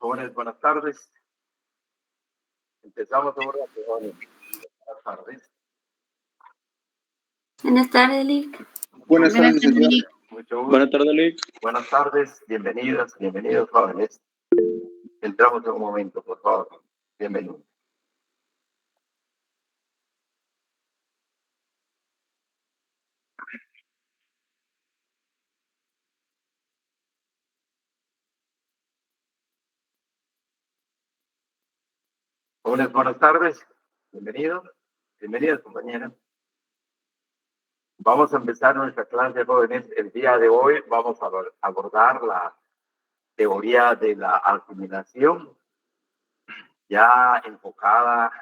Jóvenes, buenas tardes. Empezamos ahora, jóvenes. Buenas tardes. Buenas tardes, Lick. Buenas tardes, señor. Mucho gusto. Buenas tardes, Lick. Buenas tardes, bienvenidos, jóvenes. Entramos en un momento, por favor. Bienvenidos. Jóvenes, buenas tardes. Bienvenidas, compañeras. Vamos a empezar nuestra clase de jóvenes. El día de hoy vamos a abordar la teoría de la asimilación, ya enfocada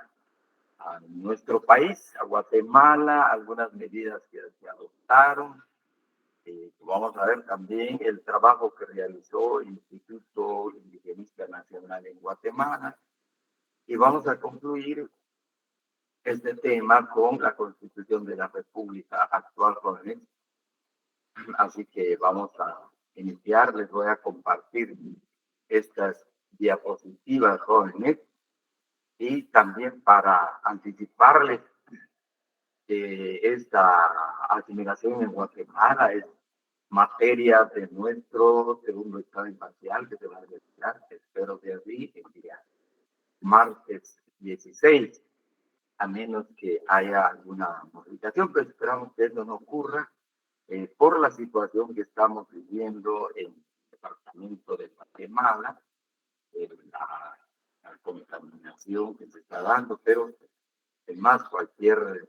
a nuestro país, a Guatemala, algunas medidas que se adoptaron. Vamos a ver también el trabajo que realizó el Instituto Indigenista Nacional en Guatemala. Y vamos a concluir este tema con la Constitución de la República actual, jóvenes. Así que vamos a iniciar. Les voy a compartir estas diapositivas, jóvenes. Y también para anticiparles que esta asimilación en Guatemala es materia de nuestro segundo examen parcial que se va a realizar, espero de allí, el día martes 16, a menos que haya alguna modificación, pero esperamos que eso no ocurra por la situación que estamos viviendo en el departamento de Guatemala, la contaminación que se está dando, pero además cualquier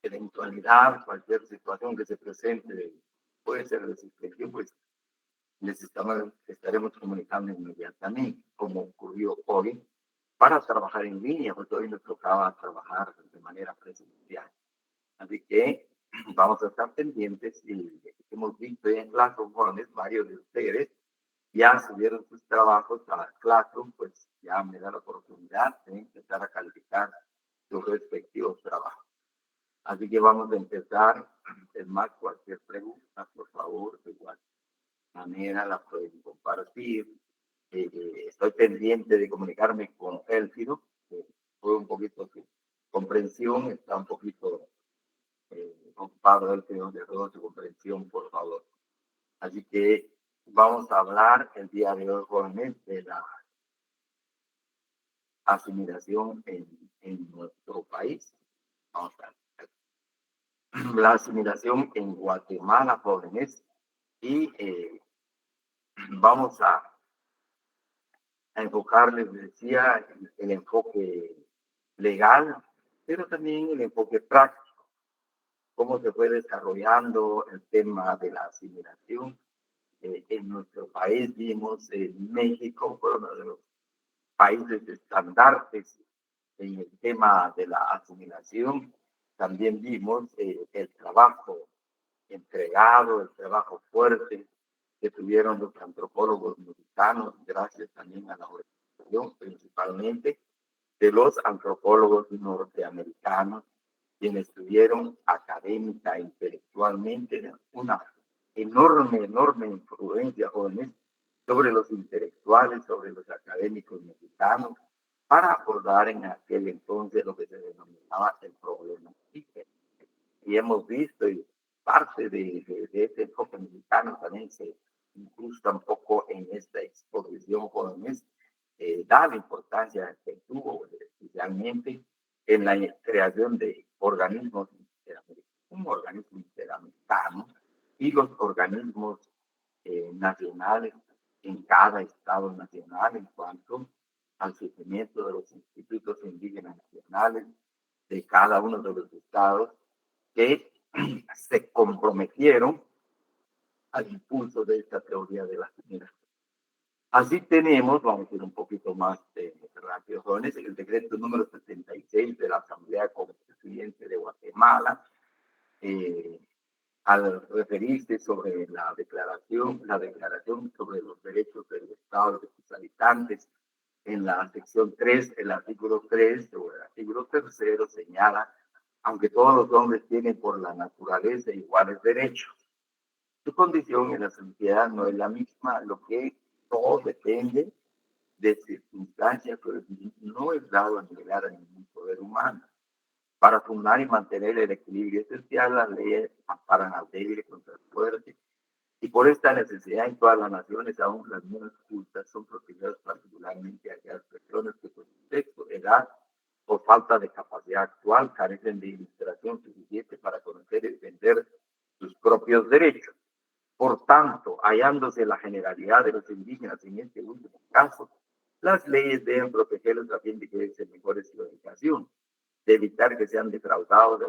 eventualidad, cualquier situación que se presente puede ser de suspensión, pues estaremos comunicando inmediatamente, como ocurrió hoy, para trabajar en línea, porque hoy nos tocaba trabajar de manera presencial. Así que vamos a estar pendientes y hemos visto en Classroom, jóvenes, varios de ustedes ya subieron sus trabajos a Classroom, pues ya me da la oportunidad de empezar a calificar sus respectivos trabajos. Así que vamos a empezar. Es más, cualquier pregunta, por favor, de igual manera la pueden compartir. Estoy pendiente de comunicarme con Elfido, que fue un poquito su comprensión, está un poquito ocupado Elfido, de toda su comprensión, por favor. Así que vamos a hablar el día de hoy, jóvenes, de la asimilación en nuestro país. Vamos a ver. La asimilación en Guatemala, jóvenes, y vamos a enfocarles, decía, el enfoque legal, pero también el enfoque práctico, cómo se fue desarrollando el tema de la asimilación. En nuestro país vimos en México, fue uno de los países estandartes en el tema de la asimilación. También vimos el trabajo entregado, el trabajo fuerte que tuvieron los antropólogos mexicanos, gracias también a la organización principalmente de los antropólogos norteamericanos, quienes tuvieron académica e intelectualmente una enorme influencia, jóvenes, sobre los intelectuales, sobre los académicos mexicanos, para abordar en aquel entonces lo que se denominaba el problema. Y hemos visto, y parte de este enfoque mexicano también se incrusta un poco en esta exposición, jóvenes, da la importancia que tuvo especialmente en la creación de organismos interamericanos, un organismo interamericano y los organismos nacionales en cada estado nacional en cuanto al surgimiento de los institutos indígenas nacionales de cada uno de los estados que se comprometieron al impulso de esta teoría de la generación. Así tenemos, vamos a ir un poquito más rápido, jóvenes, el decreto número 76 de la Asamblea Constituyente de Guatemala, al referirse sobre la declaración sobre los derechos del Estado de sus habitantes, en la sección 3, el artículo 3 o el artículo 3 señala, aunque todos los hombres tienen por la naturaleza iguales derechos, su condición en la sociedad no es la misma, lo que todo depende de circunstancias, pues no es dado a nivelar a ningún poder humano. Para fundar y mantener el equilibrio esencial, las leyes amparan al débil contra el fuerte. Y por esta necesidad en todas las naciones, aún las menos cultas, son protegidas particularmente a aquellas personas que por sexo, edad o falta de capacidad actual carecen de ilustración suficiente para conocer y defender sus propios derechos. Por tanto, hallándose la generalidad de los indígenas en este último caso, las leyes deben protegerlos a fin de que se mejore su educación, de evitar que sean defraudados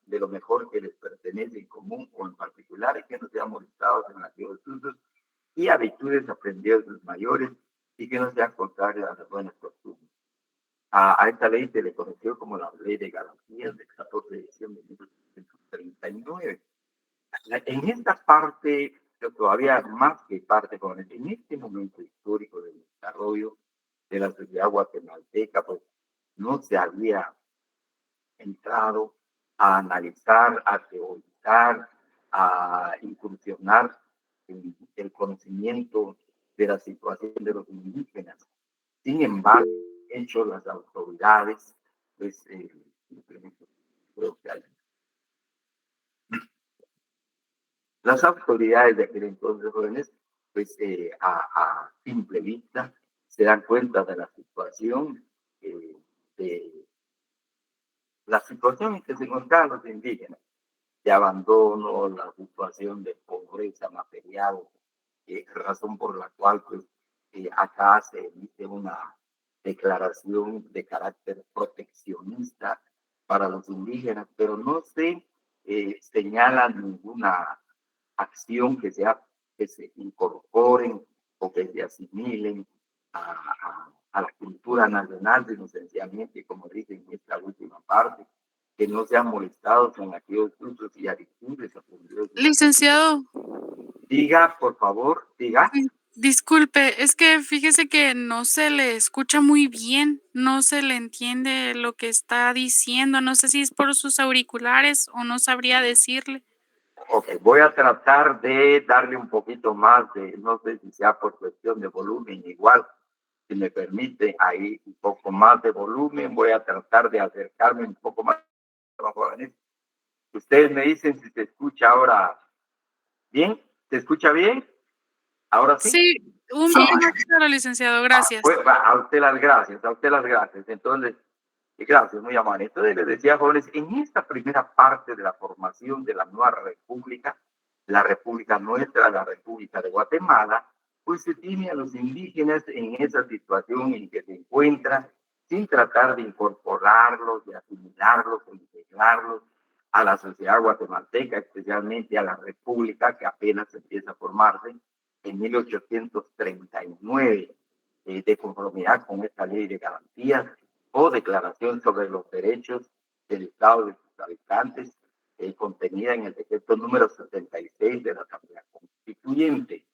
de lo mejor que les pertenece en común o en particular y que no sean molestados en aquellos usos y habitudes aprendidas de los mayores y que no sean contrarios a las buenas costumbres. A esta ley se le conoció como la Ley de Garantías del 14 de diciembre de 1939. En esta parte, todavía más que parte, en este momento histórico del desarrollo de la sociedad guatemalteca, pues no se había entrado a analizar, a teorizar, a incursionar en el conocimiento de la situación de los indígenas. Sin embargo, hecho las autoridades, pues, las autoridades de aquel entonces, jóvenes, pues a simple vista se dan cuenta de la situación de la situación en que se encontraban los indígenas, de abandono, la situación de pobreza material, razón por la cual pues, acá se emite una declaración de carácter proteccionista para los indígenas, pero no se señala ninguna acción que se incorporen o que se asimilen a la cultura nacional, sino sencillamente, como dicen en esta última parte, que no sean molestados en aquellos usos y actitudes aprendidos. Licenciado. Diga, por favor, diga. Disculpe, es que fíjese que no se le escucha muy bien, no se le entiende lo que está diciendo, no sé si es por sus auriculares o no sabría decirle. Ok, voy a tratar de darle un poquito más de, no sé si sea por cuestión de volumen, igual, si me permite, ahí un poco más de volumen, voy a tratar de acercarme un poco más. Jóvenes, ustedes me dicen si se escucha ahora bien, ¿se escucha bien? ¿Ahora sí? Sí, un poco más claro, licenciado, gracias. Pues, a usted las gracias, a usted las gracias. Entonces, gracias, muy amable. Entonces les decía, jóvenes, en esta primera parte de la formación de la nueva república, la república nuestra, la república de Guatemala, pues se tiene a los indígenas en esa situación en que se encuentran, sin tratar de incorporarlos, de asimilarlos, de integrarlos a la sociedad guatemalteca, especialmente a la república que apenas empieza a formarse en 1839, de conformidad con esta ley de garantías o declaración sobre los derechos del Estado de sus habitantes, contenida en el decreto número 76 de la Asamblea Constituyente.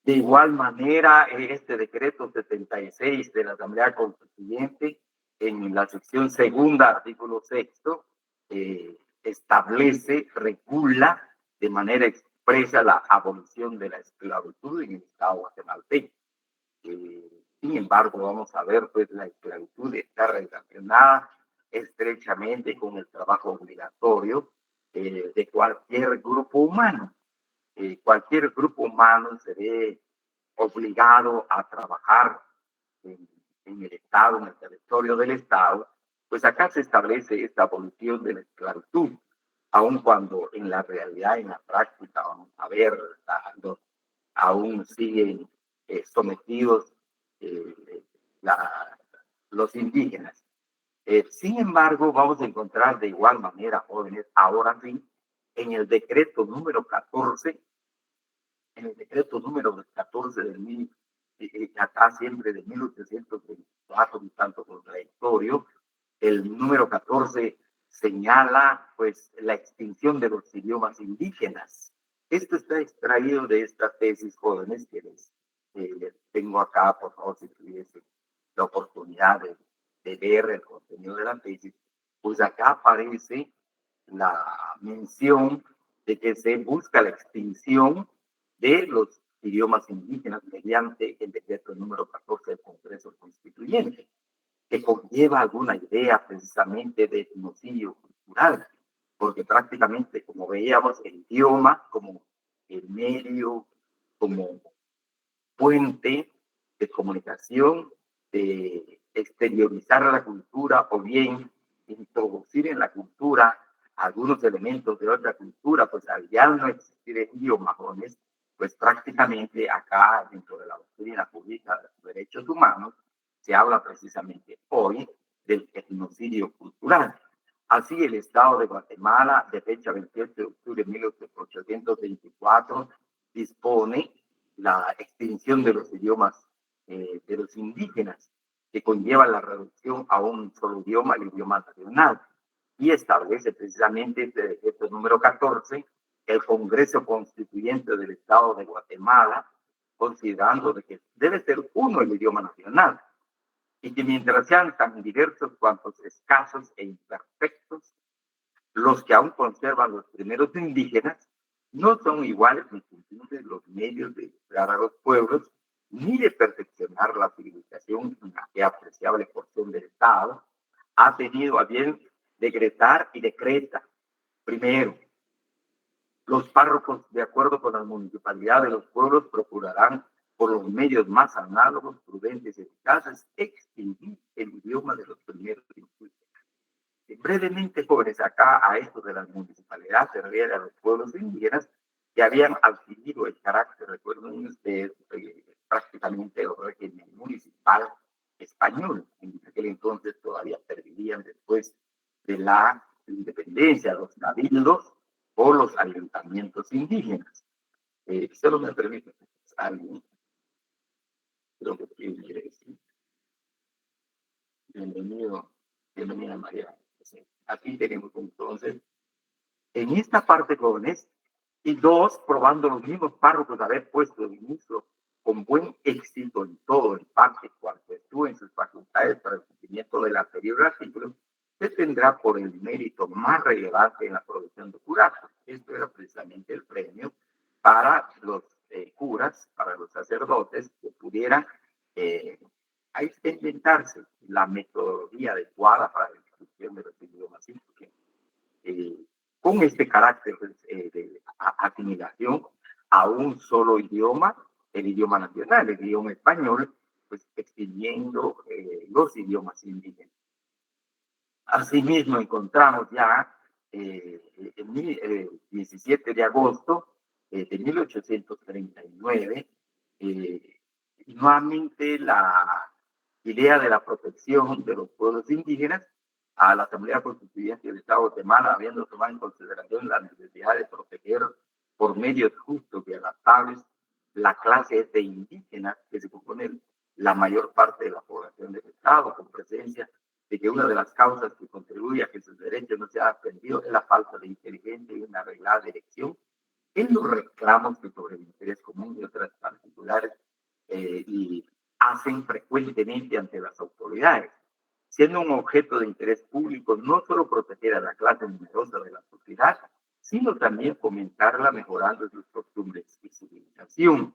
De igual manera, este decreto 76 de la Asamblea Constituyente, en la sección segunda, artículo sexto, establece, regula de manera expresa la abolición de la esclavitud en el Estado guatemalteco. Sin embargo, vamos a ver, pues la esclavitud está relacionada estrechamente con el trabajo obligatorio de cualquier grupo humano. Cualquier grupo humano se ve obligado a trabajar en el Estado, en el territorio del Estado, pues acá se establece esta abolición de la esclavitud, aun cuando en la realidad, en la práctica, vamos a ver, aún siguen sometidos la, los indígenas. Sin embargo, vamos a encontrar de igual manera, jóvenes, ahora sí, en el decreto número 14, en el decreto número 14 del acá siempre de 1824, un tanto contradictorio, el número 14 señala pues la extinción de los idiomas indígenas. Esto está extraído de esta tesis, jóvenes, que les tengo acá, por favor, si tuviese la oportunidad de ver el contenido de la tesis, pues acá aparece la mención de que se busca la extinción de los idiomas indígenas mediante el decreto número 14 del Congreso Constituyente, que conlleva alguna idea precisamente de etnocidio cultural, porque prácticamente, como veíamos, el idioma como el medio, como puente de comunicación, de exteriorizar la cultura o bien introducir en la cultura algunos elementos de otra cultura, pues al ya no existir el idioma japonés, pues prácticamente acá dentro de la doctrina pública de los derechos humanos se habla precisamente hoy del etnocidio cultural. Así el Estado de Guatemala, de fecha 28 de octubre de 1824, dispone la extinción de los idiomas de los indígenas, que conlleva la reducción a un solo idioma, el idioma nacional, y establece precisamente este decreto número 14, el Congreso Constituyente del Estado de Guatemala, considerando de que debe ser uno el idioma nacional, y que mientras sean tan diversos cuantos escasos e imperfectos, los que aún conservan los primeros indígenas no son iguales ni cumplen los medios de educar a los pueblos, ni de perfeccionar la civilización en la que apreciable porción del Estado ha tenido a bien decretar y decreta. Primero, los párrocos, de acuerdo con la municipalidad de los pueblos, procurarán, por los medios más análogos, prudentes y eficaces, extinguir el idioma de los primeros indígenas. Brevemente, jóvenes, acá a esto de las municipalidades se refiere a los pueblos indígenas que habían adquirido el carácter, recuerden ustedes, prácticamente el régimen municipal español. En aquel entonces todavía pervivían después de la independencia los cabildos o los ayuntamientos indígenas. Solo me permite alguien, creo que quiere decir. Bienvenido, bienvenida María. Aquí tenemos entonces, en esta parte, jóvenes, y dos, probando los mismos párrocos de haber puesto el inicio con buen éxito en todo el parte cuanto estuvo en sus facultades para el cumplimiento del anterior artículo, se tendrá por el mérito más relevante en la producción de curazos. Esto era precisamente el premio para los curas, para los sacerdotes que pudieran inventarse la metodología adecuada para la instrucción de los idiomas indígenas. Con este carácter de asimilación a un solo idioma, el idioma nacional, el idioma español, pues extinguiendo los idiomas indígenas. Asimismo, encontramos ya el 17 de agosto de 1839, nuevamente la idea de la protección de los pueblos indígenas a la Asamblea Constituyente del Estado de Guatemala, habiendo tomado en consideración la necesidad de proteger por medios justos y adaptables la clase de indígenas que se compone la mayor parte de la población del Estado, con presencia de que una de las causas que contribuye a que sus derechos no sean atendidos es la falta de inteligencia y una arreglada dirección en los reclamos que sobre el interés común y otras particulares y hacen frecuentemente ante las autoridades, siendo un objeto de interés público no solo proteger a la clase numerosa de la sociedad, sino también fomentarla mejorando sus costumbres y civilización.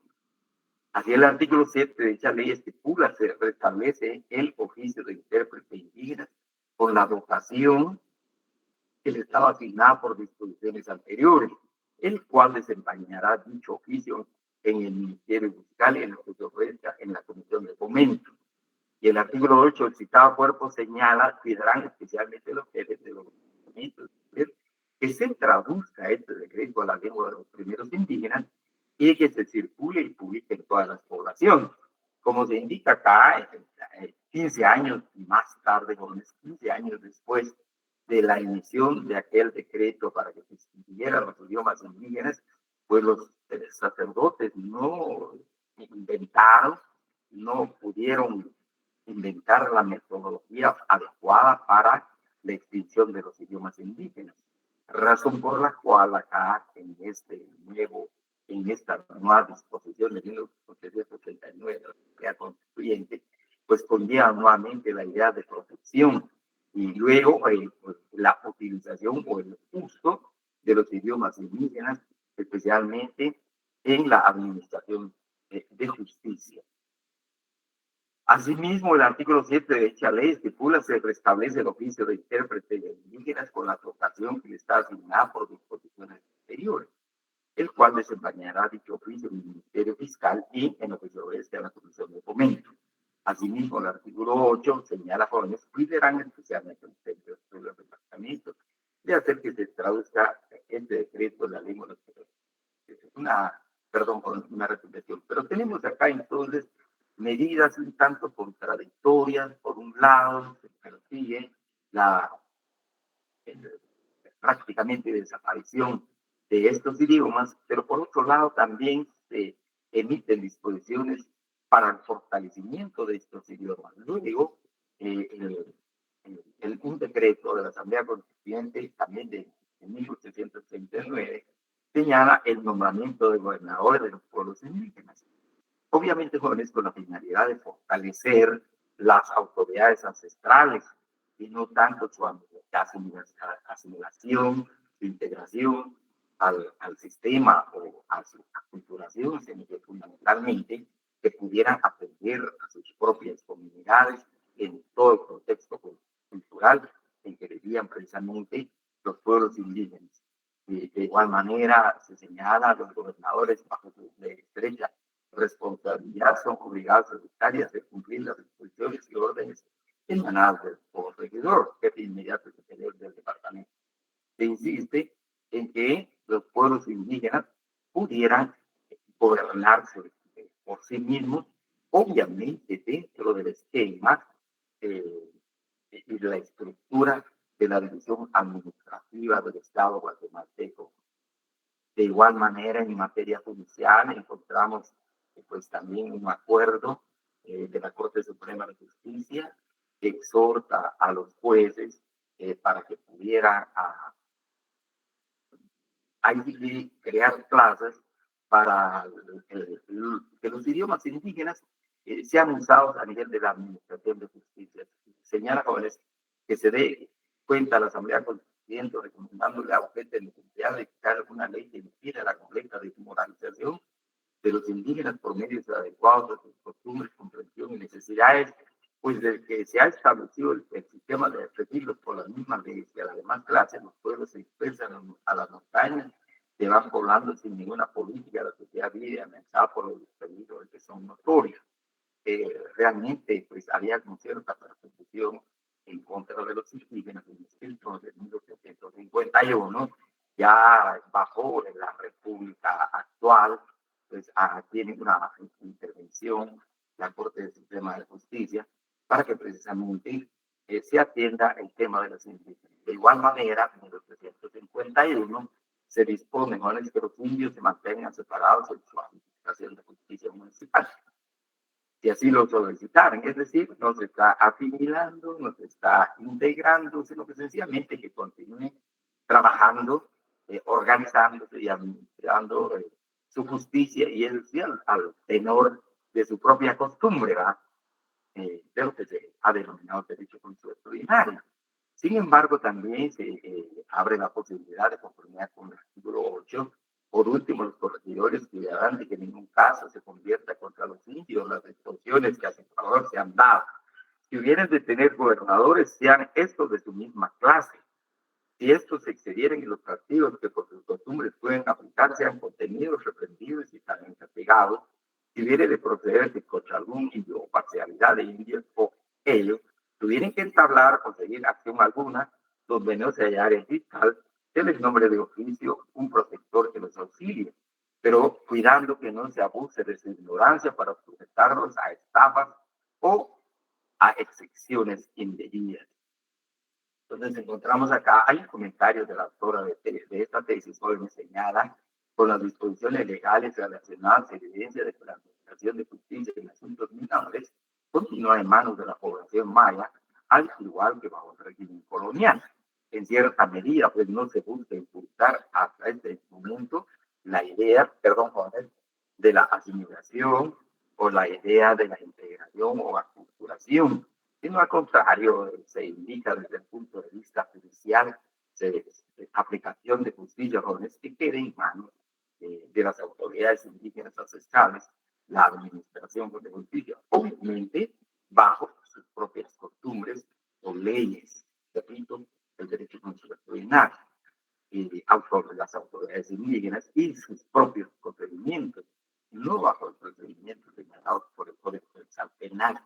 Así el artículo 7 de dicha ley estipula, se restablece el oficio de intérprete indígena con la dotación que le estaba asignada por disposiciones anteriores, el cual desempeñará dicho oficio en el Ministerio Fiscal y en lo que se ofrezca en la Comisión de Fomento. Y el artículo 8 del citado cuerpo señala, cuidarán especialmente los jefes de los movimientos, que se traduzca este decreto a la lengua de los primeros indígenas y que se circule y publique en todas las poblaciones. Como se indica acá, 15 años más tarde, 15 años después de la emisión de aquel decreto para que se extinguieran los idiomas indígenas, pues los sacerdotes no inventaron, no pudieron inventar la metodología adecuada para la extinción de los idiomas indígenas, razón por la cual acá en esta nueva disposición de 1889 de la Constituyente, pues conlleva nuevamente la idea de protección y luego pues, la utilización o el uso de los idiomas indígenas, especialmente en la administración de justicia. Asimismo, el artículo 7 de dicha ley estipula se restablece el oficio de intérprete de indígenas con la dotación que le está asignada por disposiciones superiores, el cual desempeñará dicho oficio en el Ministerio Fiscal y en lo que se obedece a la Comisión de Fomento. Asimismo, el artículo 8 señala jóvenes cuidarán especialmente el centro de los departamentos de hacer que se traduzca este decreto en la lengua de los una repetición. Pero tenemos acá entonces medidas un tanto contradictorias. Por un lado, se persigue la prácticamente desaparición de estos idiomas, pero por otro lado también se emiten disposiciones para el fortalecimiento de estos idiomas. Luego, un decreto de la Asamblea Constituyente también de 1839 señala el nombramiento de gobernadores de los pueblos indígenas. Obviamente, jóvenes, con la finalidad de fortalecer las autoridades ancestrales y no tanto su asimilación, su integración al sistema o a su aculturación, sino que fundamentalmente que pudieran aprender a sus propias comunidades en todo el contexto cultural en que vivían precisamente los pueblos indígenas. De igual manera, se señala a los gobernadores bajo su estrecha responsabilidad son obligados a evitar y hacer cumplir las disposiciones y órdenes emanadas del regidor, jefe inmediato superior del departamento. Se insiste en que los pueblos indígenas pudieran gobernarse por sí mismos, obviamente dentro del esquema y de la estructura de la división administrativa del Estado guatemalteco. De igual manera, en materia judicial encontramos pues también un acuerdo de la Corte Suprema de Justicia que exhorta a los jueces para que pudieran crear plazas para que los idiomas indígenas sean usados a nivel de la Administración de Justicia. Señala, jóvenes, que se dé cuenta a la Asamblea Constituyente recomendándole a usted de necesidad de crear una ley que impida la completa desmoralización de los indígenas por medios adecuados de sus costumbres, comprensión y necesidades, pues desde que se ha establecido el sistema de regirlos por las mismas leyes que a las demás clases, los pueblos se dispersan a las montañas, se van poblando sin ninguna política, la sociedad vive amenazada por los peligros que son notorios. Realmente pues había con cierta persecución en contra de los indígenas en los filtros de 1851, ya bajo la república actual, pues tiene una intervención la Corte Suprema de Justicia para que precisamente se atienda el tema de los indígenas. De igual manera, en 1851 se dispone que los indios se mantengan separados en su administración de justicia municipal. Si así lo solicitaran, es decir, no se está asimilando, no se está integrando, sino que sencillamente que continúe trabajando, organizándose y administrando su justicia y es decir, al tenor de su propia costumbre, ¿verdad? De lo que se ha denominado derecho consuetudinario. Sin embargo, también se abre la posibilidad de conformidad con el artículo 8. Por último, los corregidores cuidarán de que en ningún caso se convierta contra los indios las extorsiones que a su favor se han dado. Si hubieran de tener gobernadores, sean estos de su misma clase. Si estos se excedieran en los castigos que por sus costumbres pueden aplicar, sean contenidos, reprendidos y también castigados. Si hubiere de procederse contra algún indio o parcialidad de indios o ellos, tuvieran que entablar o seguir acción alguna donde no se hallara el fiscal, se les nombre de oficio un protector que los auxilie, pero cuidando que no se abuse de su ignorancia para sujetarlos a estafas o a excepciones indebidas. Entonces encontramos acá, hay un comentario de la autora de esta tesis, hoy me señala, con las disposiciones legales relacionadas a evidencia de que la administración de justicia en asuntos menores continúa en manos de la población maya, al igual que bajo el régimen colonial. En cierta medida, pues no se busca impulsar hasta este momento la idea, Juan, de la asimilación o la idea de la integración o aculturación, sino al contrario, se indica desde el punto de vista judicial, de aplicación de justicia jóvenes que quede en manos de las autoridades indígenas ancestrales, la administración de justicia, obviamente bajo sus propias costumbres o leyes, repito, el derecho consuetudinario y autor de las autoridades indígenas y sus propios procedimientos, no bajo el procedimiento señalado por el Código Penal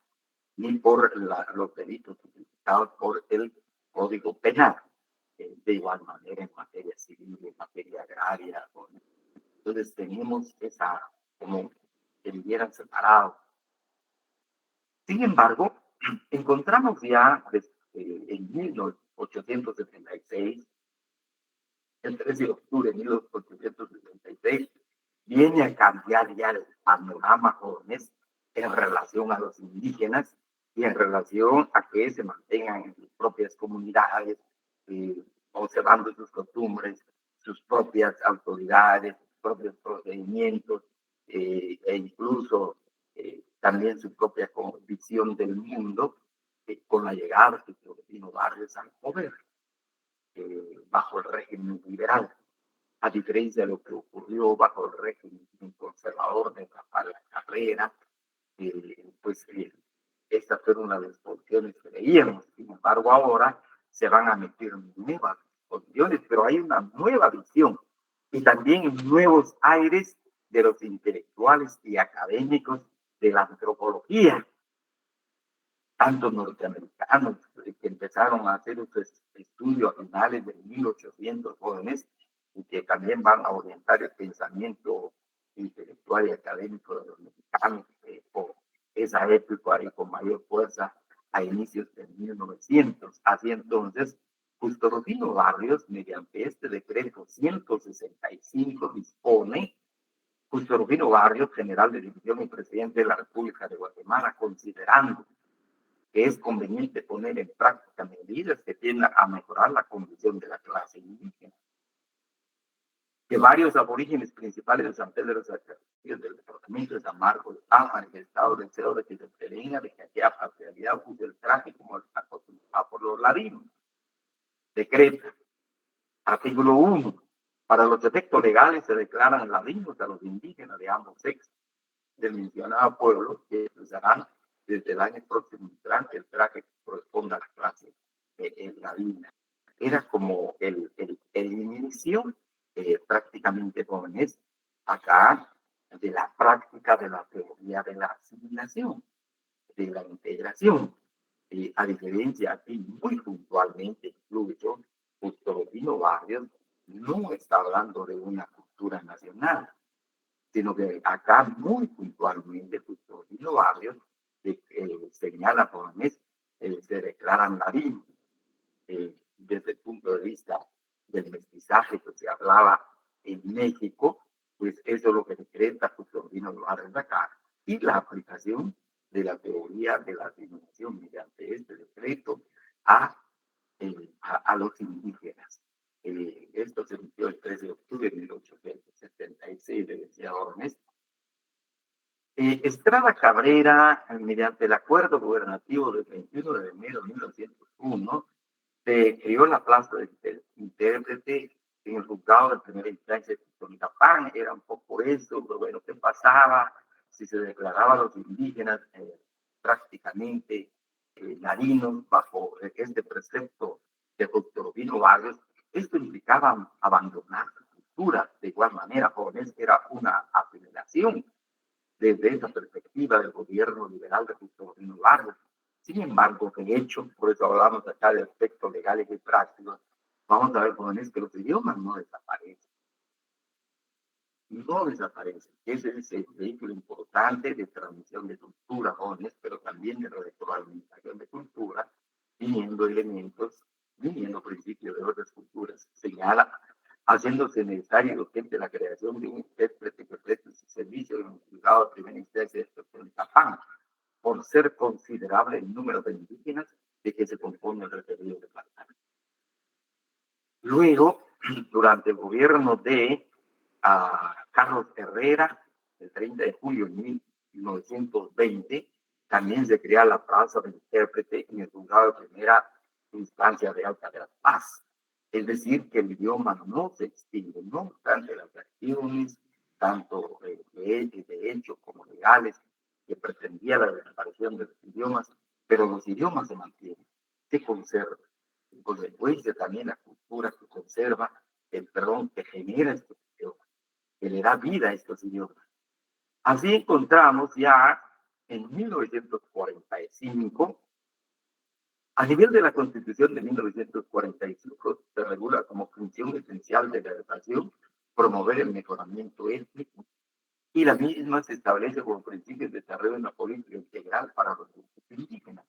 ni por los delitos tipificados por el Código Penal. De igual manera en materia civil, en materia agraria. Entonces tenemos esa, como que vivieran separados. Sin embargo, encontramos ya en 1876, el 13 de octubre de 1876, viene a cambiar ya el panorama jóvenes en relación a los indígenas y en relación a que se mantengan en sus propias comunidades, observando sus costumbres, sus propias autoridades, sus propios procedimientos e incluso también su propia visión del mundo con la llegada de Florentino Barrios al poder bajo el régimen liberal, a diferencia de lo que ocurrió bajo el régimen conservador de Rafael Carrera, pues esta fue una de las posiciones que veíamos. Sin embargo, ahora se van a meter nuevas posiciones, pero hay una nueva visión y también nuevos aires de los intelectuales y académicos de la antropología, tanto norteamericanos que empezaron a hacer sus estudios a finales de 1800 jóvenes y que también van a orientar el pensamiento intelectual y académico de los mexicanos por esa época y con mayor fuerza a inicios de 1900. Así entonces, Justo Rufino Barrios, mediante este decreto 165, dispone Justo Rufino Barrios, general de división y presidente de la República de Guatemala, considerando que es conveniente poner en práctica medidas que tiendan a mejorar la condición de la clase indígena. Que varios aborígenes principales de San Pedro de Zacatecas, del departamento de San Marcos, han manifestado deseo de que se prevenga de que aquella parcialidad use el traje como el acostumbrado por los ladinos. Decreto. Artículo 1. Para los efectos legales se declaran ladinos a los indígenas de ambos sexos del mencionado pueblo que usarán desde el año próximo entrante el traje que corresponda a la clase ladina. Era como el inicio prácticamente jóvenes acá de la práctica de la teoría de la asimilación, de la integración. A diferencia aquí, muy puntualmente, incluso, Justo Rufino Barrios no está hablando de una cultura nacional, sino que acá muy puntualmente Justo Rufino Barrios señala jóvenes se declaran ladinos desde el punto de vista del mestizaje que se hablaba en México, pues eso es lo que decreta Justo Rufino Barrios acá, y la aplicación de la teoría de la asimilación mediante este decreto a los indígenas. Esto se emitió el 13 de octubre de 1876, le decía Ornes. Estrada Cabrera, mediante el acuerdo gubernativo del 21 de enero de 1901, se creó la plaza de intérprete en el juzgado de primera instancia de Tomitapán. Era un poco eso, pero bueno, ¿qué pasaba si se declaraban los indígenas prácticamente ladinos bajo este precepto de Justo Rufino Barrios? Esto implicaba abandonar su cultura. De igual manera, jóvenes, era una asimilación desde esa perspectiva del gobierno liberal de Justo Rufino Barrios. Sin embargo, de hecho, por eso hablamos acá de aspectos legales y prácticos, vamos a ver, jóvenes, que los idiomas no desaparecen. No desaparecen. Ese es el vehículo importante de transmisión de cultura, jóvenes, pero también de retroalimentación de cultura, viniendo elementos, viniendo principios de otras culturas. Señala, haciéndose necesario y urgente la creación de un intérprete que preste su servicio en un juzgado de primera instancia de Tapán, por ser considerable el número de indígenas de que se compone el referido departamento. Luego, durante el gobierno de Carlos Herrera, el 30 de julio de 1920, también se crea la plaza de intérprete en el juzgado de primera instancia de Alta de la Paz. Es decir, que el idioma no se extingue, no obstante las acciones tanto de hecho como legales, que pretendía la desaparición de los idiomas, pero los idiomas se mantienen, se conservan. En consecuencia, también la cultura que conserva, que genera estos idiomas, que le da vida a estos idiomas. Así encontramos ya en 1945, a nivel de la Constitución de 1945, se regula como función esencial de la educación promover el mejoramiento étnico, y la misma se establece como principio de desarrollo de una política integral para los grupos indígenas,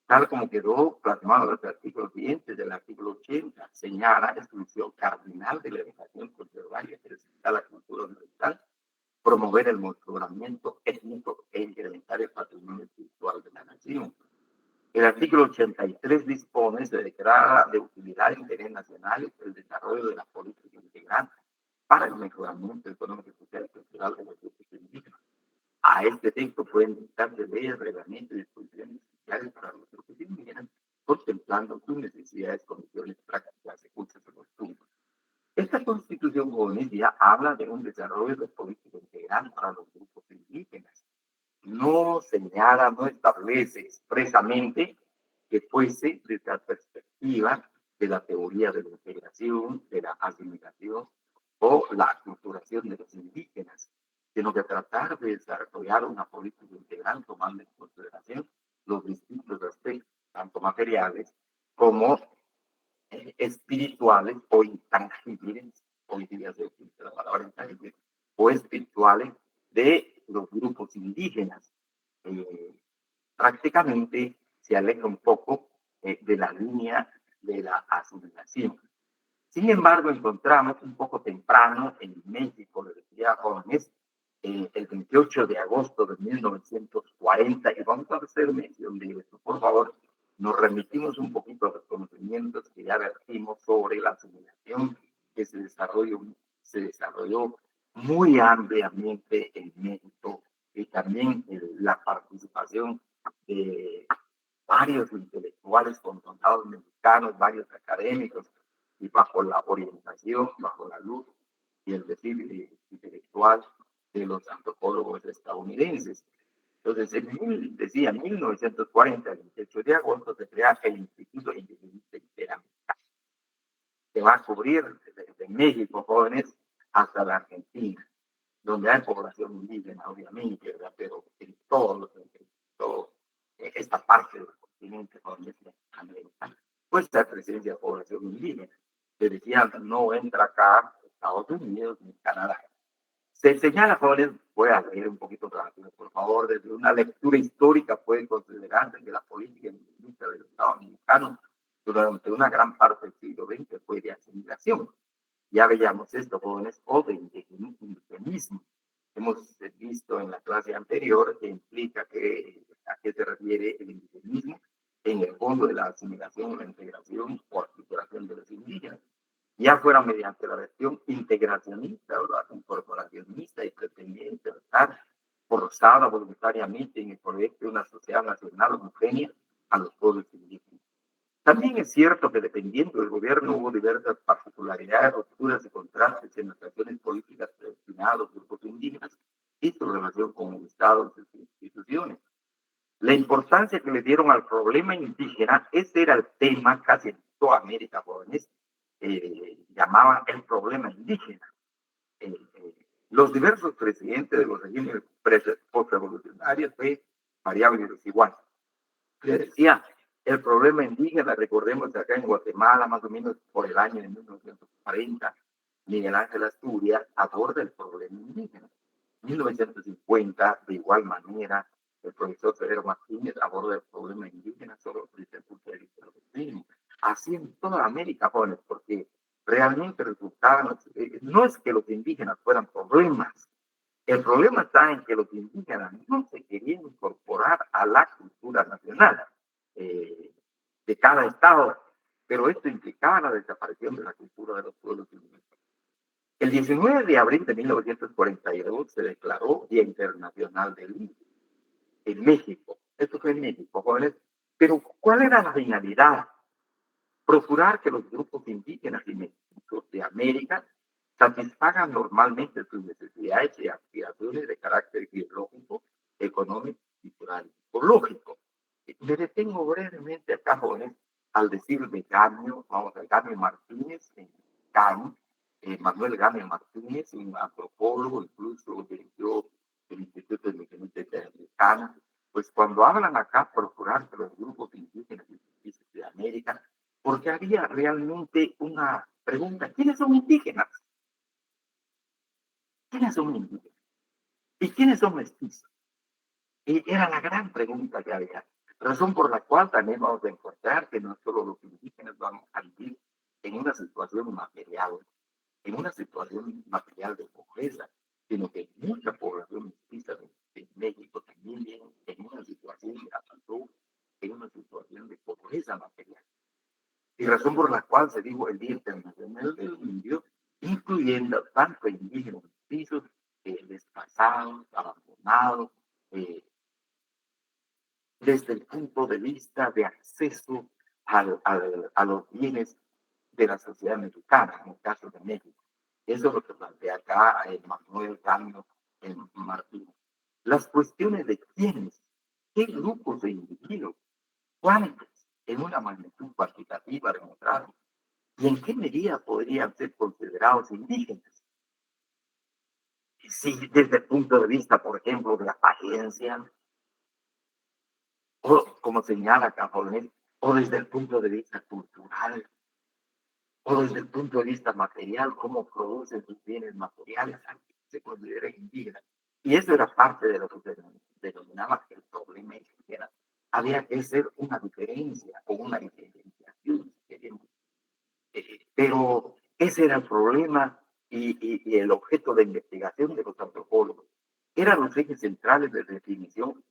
tal como quedó plasmado en los artículos siguientes del artículo 80, señala la función cardinal de la educación conservar y presentar la cultura universal, promover el mejoramiento étnico e incrementar el patrimonio espiritual de la nación. El artículo 83 dispone, se declara de utilidad de interés nacional el desarrollo de la política integral para el mejoramiento económico, social y cultural de los grupos indígenas. A este texto pueden dictarse leyes, reglamentos y disposiciones especiales para los grupos indígenas, contemplando sus necesidades, condiciones prácticas, recursos y costumbres. Esta constitución jóvenes habla de un desarrollo de política integral para los grupos indígenas. No señala, no establece expresamente que fuese desde la perspectiva de la teoría de la integración, de la asimilación o la aculturación de los indígenas, sino que tratar de desarrollar una política integral tomando en consideración los distintos aspectos, tanto materiales como espirituales o intangibles, hoy día se utiliza la palabra intangible, o espirituales de los grupos indígenas. Eh, Prácticamente se aleja un poco de la línea de la asimilación. Sin embargo, encontramos un poco temprano en México, le decía jóvenes, el 28 de agosto de 1940, y vamos a hacer mención de esto, por favor, nos remitimos un poquito a los conocimientos que ya vertimos sobre la asimilación que se desarrolló muy ampliamente en México, y también la participación de varios intelectuales connotados mexicanos, varios académicos, y bajo la orientación, bajo la luz y el decir intelectual de los antropólogos estadounidenses. Entonces, decía, en 1940, el 28 de agosto, se crea el Instituto Indigenista Interamericano, que va a cubrir desde México, jóvenes, hasta la Argentina, donde hay población indígena, obviamente, ¿verdad? Pero en todo esta parte del continente, donde es americano, pues hay presencia de población indígena. Se decía, no entra acá Estados Unidos ni Canadá. Se señala, jóvenes, voy a leer un poquito rápido, por favor, desde una lectura histórica puede considerarse que la política indígena del Estado mexicano durante una gran parte del siglo XX fue de asimilación. Ya veíamos esto, jóvenes, o de indigenismo. Hemos visto en la clase anterior que implica a qué se refiere el indigenismo en el fondo de la asimilación, la integración o articulación de los indígenas, ya fuera mediante la versión integracionista o la incorporacionista y pretendiente de estar forzada voluntariamente en el proyecto de una sociedad nacional homogénea a los pueblos indígenas. También es cierto que dependiendo del gobierno hubo diversas particularidades, rupturas y contrastes en las acciones políticas destinadas a los grupos indígenas y su relación con el Estado y sus instituciones. La importancia que le dieron al problema indígena, ese era el tema casi en toda América, jóvenes, llamaban el problema indígena. Los diversos presidentes de los regímenes postrevolucionarios fue variable y desigual. Le decía, el problema indígena, recordemos que acá en Guatemala, más o menos por el año de 1940, Miguel Ángel Asturias aborda el problema indígena. 1950, de igual manera, el profesor Severo Martínez aborda el problema indígena solo desde el punto de vista del así en toda América, jóvenes, porque realmente resultaban, no es que los indígenas fueran problemas, el problema está en que los indígenas no se querían incorporar a la cultura nacional de cada estado, pero esto implicaba la desaparición de la cultura de los pueblos indígenas. El 19 de abril de 1942 se declaró Día Internacional del Indio en México. Esto fue en México, jóvenes. Pero ¿cuál era la finalidad? Procurar que los grupos indígenas y mestizos de América satisfagan normalmente sus necesidades y aspiraciones de carácter biológico, económico, cultural y psicológico. Me detengo brevemente acá, jóvenes, al decir de Gamio, vamos a Gamio Martínez, Cano, Manuel Gamio Martínez, un antropólogo, incluso dirigió el Instituto de Mecánica Interamericana. Pues cuando hablan acá, procurar que los grupos indígenas y países de América, porque había realmente una pregunta: ¿quiénes son indígenas? ¿Quiénes son indígenas? ¿Y quiénes son mestizos? Y era la gran pregunta que había. Razón por la cual también vamos a encontrar que no solo los indígenas van a vivir en una situación material, de pobreza, sino que mucha población mestiza de México también viene en una situación de abandono, en una situación de pobreza material. Y razón por la cual se dijo el Día Internacional del Indio, incluyendo tanto indígenas mestizos, desplazados, abandonados, eh, desde el punto de vista de acceso a los bienes de la sociedad mexicana, en el caso de México. Eso es lo que plantea acá Manuel Cano Martínez. Las cuestiones de quiénes, qué grupos de individuos, cuántos, en una magnitud cuantitativa demostrada, y en qué medida podrían ser considerados indígenas. Si desde el punto de vista, por ejemplo, de la apariencia, o como señala Cajonel, o desde el punto de vista cultural, o desde el punto de vista material, cómo producen sus bienes materiales, se considera indígena. Y eso era parte de lo que se denominaba el problema indígena. Había que hacer una diferencia o una diferenciación, si queremos. Pero ese era el problema y el objeto de investigación de los antropólogos. Eran los ejes centrales de definición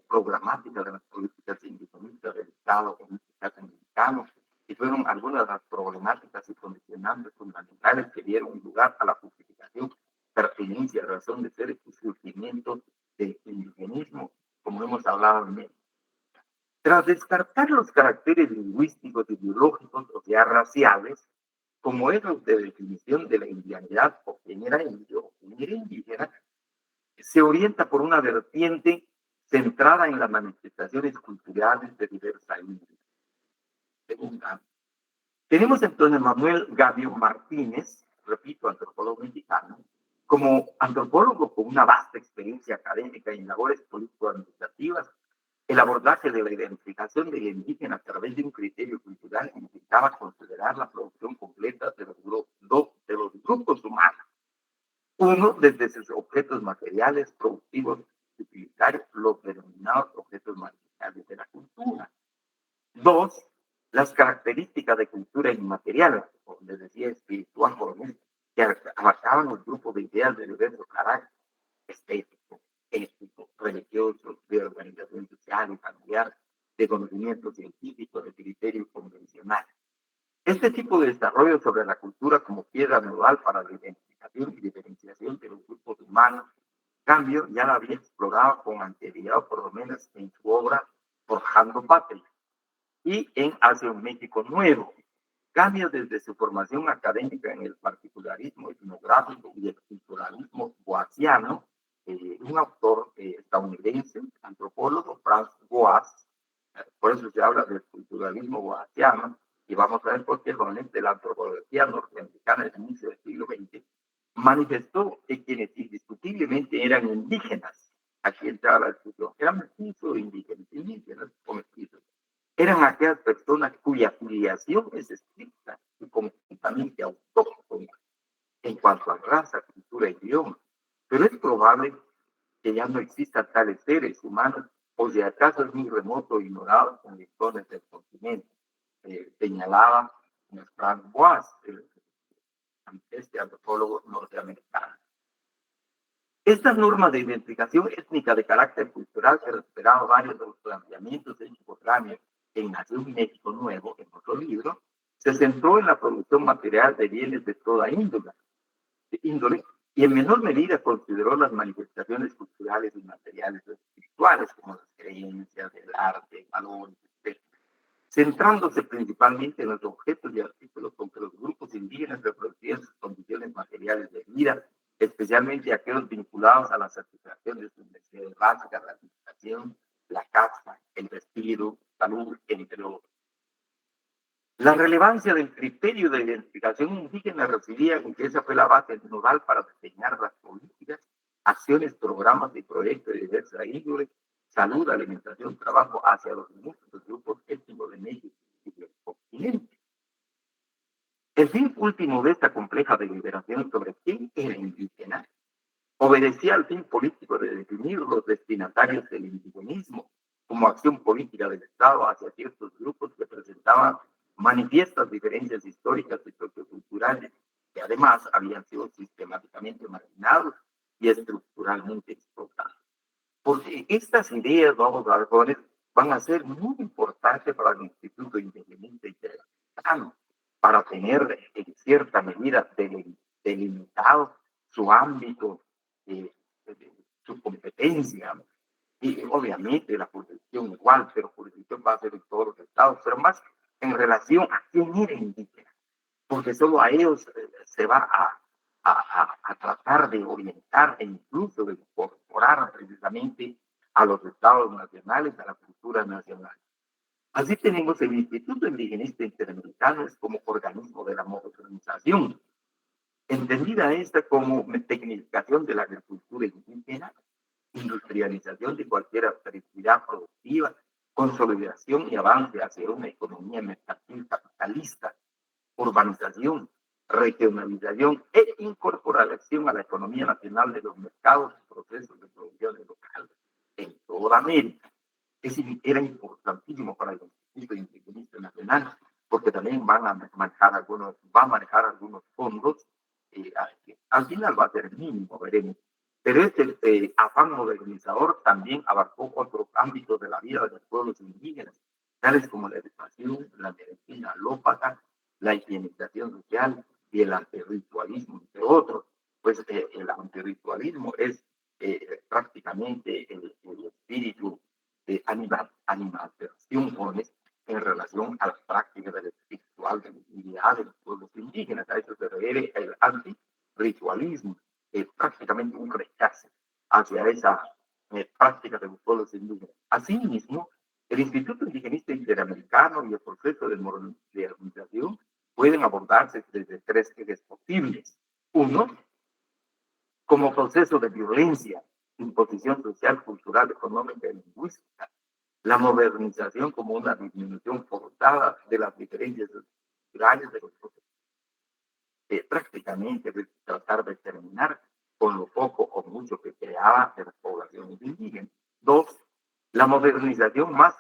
programática de las políticas indigenistas del Estado, en este caso mexicano, y fueron algunas de las problemáticas y condicionantes fundamentales que dieron lugar a la justificación, pertinencia, razón de ser y surgimiento del indigenismo, como hemos hablado en México. Tras descartar los caracteres lingüísticos y biológicos, o sea, raciales, como esos de definición de la indianidad o quién era indio o quién era indígena, se orienta por una vertiente centrada en las manifestaciones culturales de diversa índole. Tenemos entonces a Manuel Gabio Martínez, repito, antropólogo mexicano, como antropólogo con una vasta experiencia académica en labores político-administrativas. El abordaje de la identificación del indígena a través de un criterio cultural implicaba considerar la producción completa de de los grupos humanos. Uno, desde sus objetos materiales, productivos, utilitarios, los denominados objetos materiales de la cultura. Dos, las características de cultura inmaterial, como les decía, espiritual, que abarcaban los grupos de ideas de diversos carácter, estético, ético, religioso, de organización social y familiar, de conocimiento científico, de criterio convencional. Este tipo de desarrollo sobre la cultura como piedra nodal para la identificación y diferenciación de los grupos humanos, cambio, ya la había explorado con anterioridad, por lo menos en su obra Forjando Patria y en Hacia un México Nuevo. Cambia desde su formación académica en el particularismo etnográfico y el culturalismo boasiano, un autor estadounidense, antropólogo, Franz Boas, por eso se habla del culturalismo boasiano, y vamos a ver por qué de la antropología norteamericana del inicio del siglo XX, manifestó que quienes indiscutiblemente eran indígenas, aquí entraba la discusión, eran mestizos indígenas o mestizos, eran aquellas personas cuya filiación es estricta y completamente autóctona en cuanto a raza, cultura y idioma. Pero es probable que ya no existan tales seres humanos, o si acaso es muy remoto e ignorado en rincones del continente. Señalaba Frank Boas, este antropólogo norteamericano. Estas normas de identificación étnica de carácter cultural que respetaban varios de los planteamientos hechos por Ramier en Nación México Nuevo, en otro libro, se centró en la producción material de bienes de toda índole, y en menor medida consideró las manifestaciones culturales y materiales o espirituales, como las creencias, el arte, valores, etc., centrándose principalmente en los objetos y artículos con que los grupos indígenas reproducían sus condiciones materiales vida, especialmente aquellos vinculados a la satisfacción de sus necesidades básicas, la alimentación, la casa, el vestido, salud, entre otros. La relevancia del criterio de identificación indígena residía en que esa fue la base nodal para diseñar las políticas, acciones, programas y proyectos de diversa índole, salud, alimentación, trabajo hacia los múltiples grupos étnicos de México y del continente. El fin último de esta compleja deliberación sobre quién era indígena obedecía al fin político de definir los destinatarios del indigenismo como acción política del Estado hacia ciertos grupos que presentaban manifiestas diferencias históricas y socioculturales, que además habían sido sistemáticamente marginados y estructuralmente explotados. Porque estas ideas, vamos a ver, jóvenes, van a ser muy importantes para el Instituto Indigenista Interamericano, para tener en cierta medida delimitado su ámbito, eh, su competencia, y obviamente la jurisdicción igual, pero jurisdicción va a ser en todos los estados, pero más en relación a quién era indígena, porque solo a ellos se va a tratar de orientar e incluso de incorporar precisamente a los estados nacionales, a la cultura nacional. Así tenemos el Instituto Indigenista Interamericano como organismo de la modernización, entendida esta como tecnificación de la agricultura indígena, industrialización de cualquier actividad productiva, consolidación y avance hacia una economía mercantil capitalista, urbanización, regionalización e incorporación a la economía nacional de los mercados y procesos de producción local en toda América. Era importantísimo para el Instituto Indigenista Nacional, porque también va a manejar algunos fondos, al final va a ser mínimo, veremos. Pero este afán modernizador también abarcó otros ámbitos de la vida de los pueblos indígenas, tales como la educación, la medicina alópata, la higienización social y el antirritualismo, entre otros. Pues el antirritualismo es prácticamente el espíritu de animación en relación a la práctica del espiritual de la divinidad de los pueblos indígenas. A eso se refiere el antirritualismo, prácticamente un rechazo hacia esa práctica de los pueblos indígenas. Asimismo, el Instituto Indigenista Interamericano y el proceso de modernización pueden abordarse desde tres ejes posibles. Uno, como proceso de violencia, imposición social, cultural, económica y lingüística. La modernización como una disminución forzada de las diferencias culturales de los procesos. Prácticamente tratar de terminar con lo poco o mucho que creaba de las poblaciones indígenas. Dos, la modernización más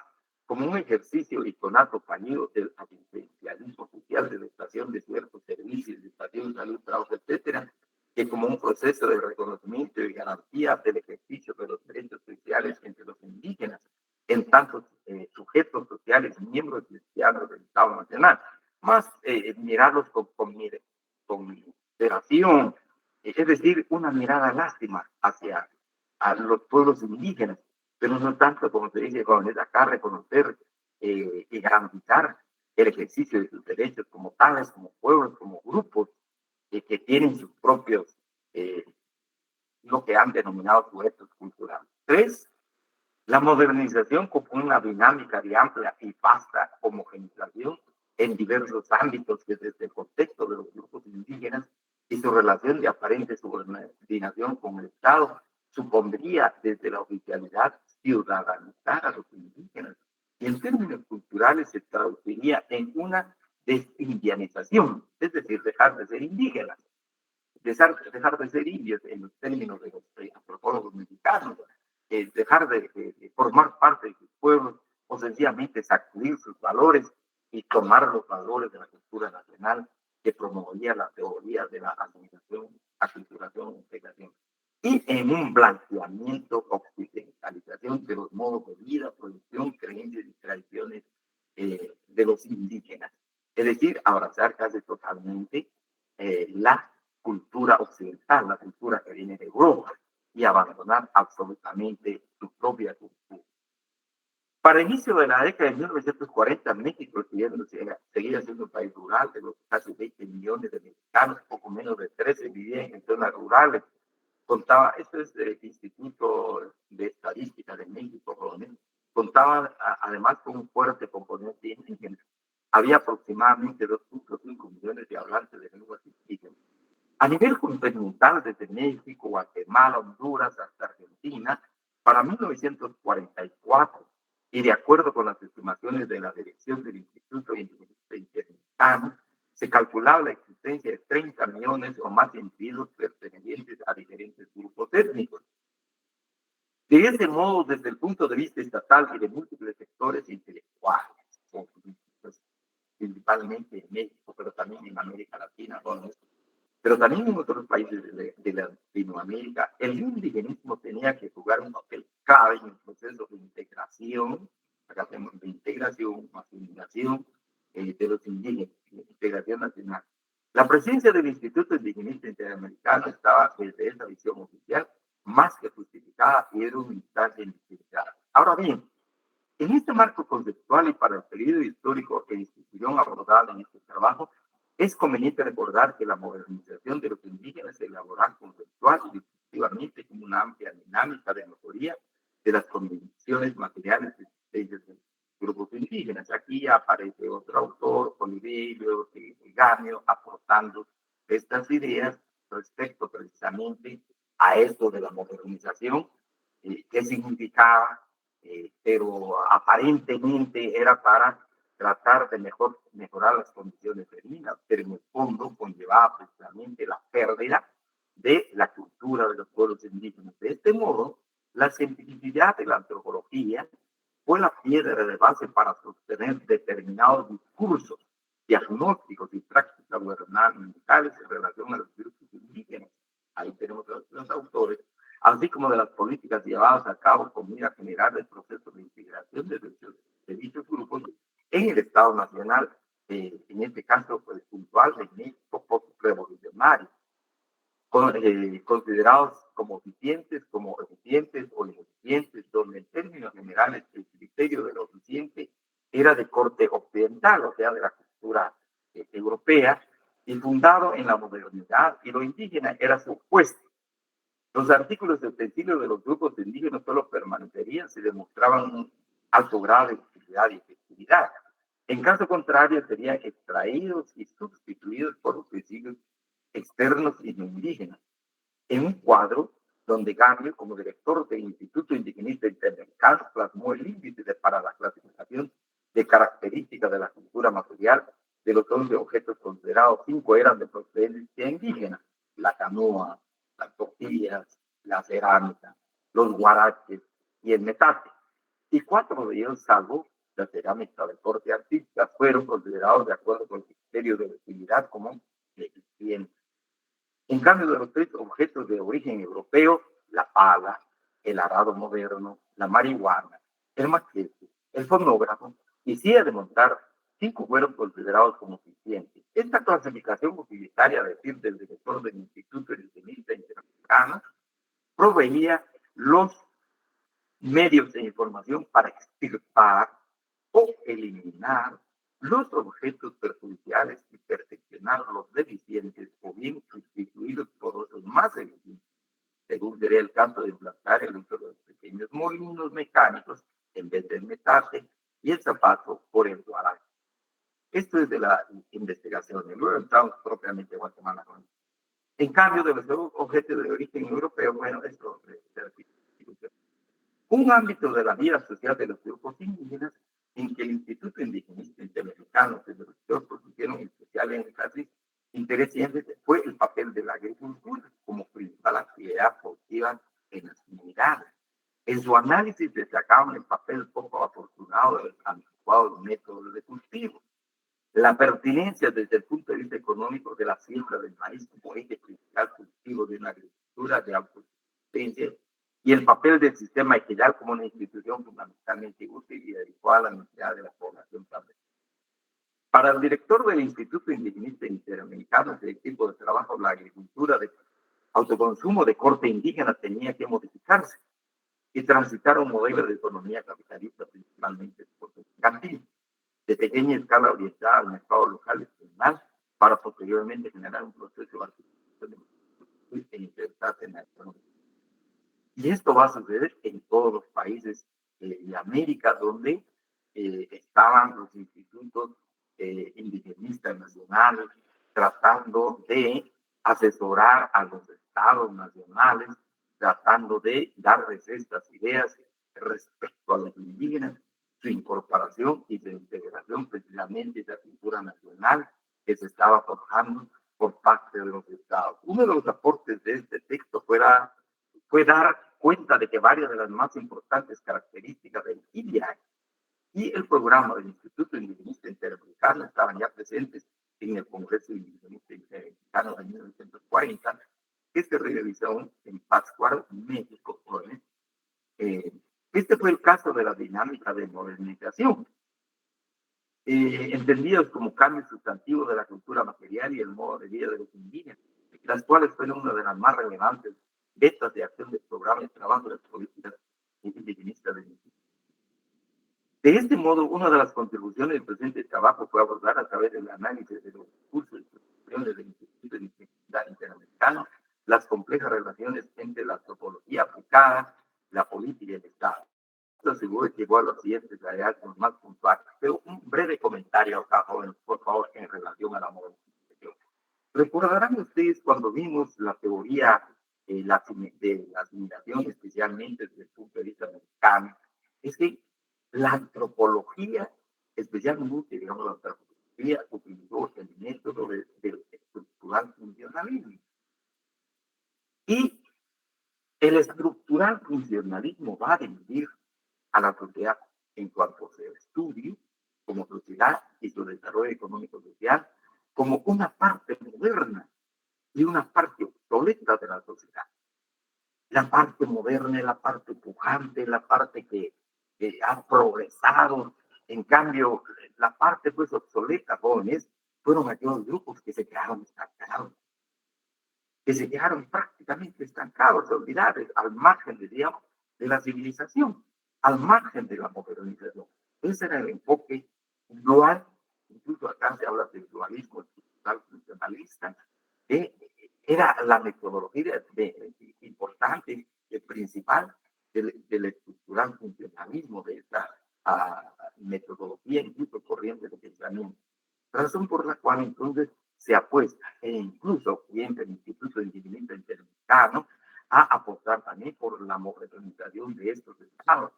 como un ejercicio y conato fallido del asistencialismo social, de la estación de ciertos servicios, de estación de salud, trabajo, etcétera, que como un proceso de reconocimiento y garantía del ejercicio de los derechos sociales entre los indígenas, en tantos sujetos sociales, miembros cristianos del Estado Nacional, más mirarlos con consideración, es decir, una mirada lástima hacia a los pueblos indígenas, pero no tanto como se dice con acá, reconocer y garantizar el ejercicio de sus derechos como tales, como pueblos, como grupos que tienen sus propios, lo que han denominado sujetos culturales. Tres, la modernización como una dinámica de amplia y vasta homogenización en diversos ámbitos que desde el contexto de los grupos indígenas y su relación de aparente subordinación con el Estado supondría desde la oficialidad ciudadanizar a los indígenas y en términos culturales se traduciría en una desindianización, es decir, dejar de ser indígenas, dejar de ser indios en los términos de los antropólogos mexicanos, dejar de formar parte de sus pueblos o sencillamente sacudir sus valores y tomar los valores de la cultura nacional que promovía la teoría de la asimilación, aculturación, integración. Y en un blanqueamiento, occidentalización de los modos de vida, producción, creencias y tradiciones de los indígenas. Es decir, abrazar casi totalmente la cultura occidental, la cultura que viene de Europa, y abandonar absolutamente su propia cultura. Para el inicio de la década de 1940, México seguía siendo un país rural de los casi 20 millones de mexicanos, poco menos de 13 vivían en zonas rurales. Contaba, esto es el Instituto de Estadística de México, contaba además con un fuerte componente indígena. Había aproximadamente 2.5 millones de hablantes de lenguas indígenas. A nivel continental, desde México, Guatemala, Honduras hasta Argentina, para 1944, y de acuerdo con las estimaciones de la dirección del Instituto Interamericano, se calculaba la existencia de 30 millones o más individuos pertenecientes a diferentes grupos étnicos. De ese modo, desde el punto de vista estatal y de múltiples sectores intelectuales, principalmente en México, pero también en América Latina, pero también en otros países de Latinoamérica, el indigenismo tenía que jugar un papel clave en el proceso de integración, acá tenemos de integración, asimilación de los indígenas, integración nacional. La presencia del Instituto Indigenista Interamericano estaba desde esa visión oficial más que justificada y era una instancia injustificada. Ahora bien, en este marco conceptual y para el periodo histórico que institución abordada en este trabajo, es conveniente recordar que la modernización de los indígenas se elabora conceptual y discursivamente como una amplia dinámica de mejoría de las condiciones materiales existentes de grupos indígenas. Aquí aparece otro autor, Oliverio Gamio, aportando estas ideas respecto precisamente a esto de la modernización, qué significaba, pero aparentemente era para tratar de mejorar las condiciones de vida, pero en el fondo conllevaba precisamente la pérdida de la cultura de los pueblos indígenas. De este modo, la cientificidad de la antropología fue la piedra de base para sostener determinados discursos diagnósticos y prácticas gubernamentales en relación a los grupos indígenas. Ahí tenemos los autores, así como de las políticas llevadas a cabo con mira a generar el proceso de integración de dichos grupos en el Estado Nacional, en este caso pues, puntual de México post-revolucionario, considerados como eficientes o ineficientes, donde en términos generales el criterio de lo eficiente era de corte occidental, o sea, de la cultura europea, y fundado en la modernidad, y lo indígena era su opuesto. Los artículos de utensilio de los grupos indígenas solo permanecerían si demostraban un alto grado de utilidad y efectividad. En caso contrario, serían extraídos y sustituidos por utensilios externos y no indígenas. En un cuadro donde Gamio, como director del Instituto Indigenista Interamericano, plasmó el índice para la clasificación de características de la cultura material de los 11 objetos considerados, 5 eran de procedencia indígena: la canoa, las tortillas, la cerámica, los guaraches y el metate. Y 4 de ellos, salvo la cerámica de corte artística, fueron considerados de acuerdo con el criterio de utilidad como deficientes. En cambio, de los 3 objetos de origen europeo, la pala, el arado moderno, la marihuana, el machete, el fonógrafo, y si de montar, 5 fueron considerados como eficientes. Esta clasificación utilitaria, a decir del director del Instituto Indigenista Interamericano, proveía los medios de información para extirpar o eliminar los objetos perjudiciales y perfeccionar los deficientes o bien sustituirlos por otros más eficientes, según sería el caso de implantar el uso de los pequeños molinos mecánicos en vez del metate y el zapato por el guarache. Esto es de la investigación. Luego entramos propiamente a Guatemala. En cambio, de los objetos de origen europeo, bueno, esto es un ámbito de la vida social de los grupos indígenas en que el Instituto Indigenista Interamericano, que los doctores pusieron especial interés fue el papel de la agricultura como principal actividad productiva en las comunidades. En su análisis destacaban el papel poco afortunado de los anticuados métodos de cultivo, la pertinencia desde el punto de vista económico de la siembra del maíz como eje principal cultivo de una agricultura de autosuficiencia y el papel del sistema equidad como una institución fundamentalmente útil y adecuada a la necesidad de la población también. Para el director del Instituto Indigenista Interamericano, ese tipo de trabajo, la agricultura de autoconsumo de corte indígena tenía que modificarse y transitar a un modelo de economía capitalista principalmente mercantil, de pequeña escala orientada al mercado local y regional, para posteriormente generar un proceso de articulación e insertarse en la economía. Y esto va a suceder en todos los países de América, donde estaban los institutos indigenistas nacionales tratando de asesorar a los estados nacionales, tratando de darles estas ideas respecto a los indígenas, su incorporación y su integración precisamente de la cultura nacional que se estaba forjando por parte de los estados. Uno de los aportes de este texto fue dar cuenta de que varias de las más importantes características del IDIAC y el programa del Instituto Indigenista Interamericano estaban ya presentes en el Congreso Indigenista Interamericano de 1940, que se realizó en Pátzcuaro, México. Este fue el caso de la dinámica de modernización, entendidos como cambios sustantivos de la cultura material y el modo de vida de los indígenas, las cuales fueron una de las más relevantes vetas de acción del programa de trabajo de las políticas indigenistas del Instituto. De este modo, una de las contribuciones del presente trabajo fue abordar a través del análisis de los recursos y instituciones del Instituto Interamericano las complejas relaciones entre la antropología aplicada, la política y el Estado. Esto seguro llevó a los siguientes hallazgos más puntuales. Pero un breve comentario acá, jóvenes, por favor, en relación a la modernización. Recordarán ustedes cuando vimos la teoría de la asimilación, especialmente desde el punto de vista mexicano, es que la antropología, especialmente, digamos, la antropología utilizó el método del estructural funcionalismo. Y el estructural funcionalismo va a dividir a la sociedad en cuanto a su estudio como sociedad y su desarrollo económico-social como una parte moderna y una parte obsoleta de la sociedad. La parte moderna es la parte pujante, la parte que ha progresado. En cambio, la parte pues obsoleta, jóvenes, fueron aquellos grupos que se quedaron estancados, que se quedaron prácticamente estancados, olvidados, al margen, digamos, de la civilización, al margen de la modernización. Ese era el enfoque dual, incluso acá se habla del dualismo estructural funcionalista, que era la metodología importante, principal del estructural funcionalismo, de esta metodología, incluso corriente de pensamiento. Razón por la cual entonces se apuesta, e incluso entre el Instituto Indigenista Interamericano, a apostar también por la modernización de estos estados.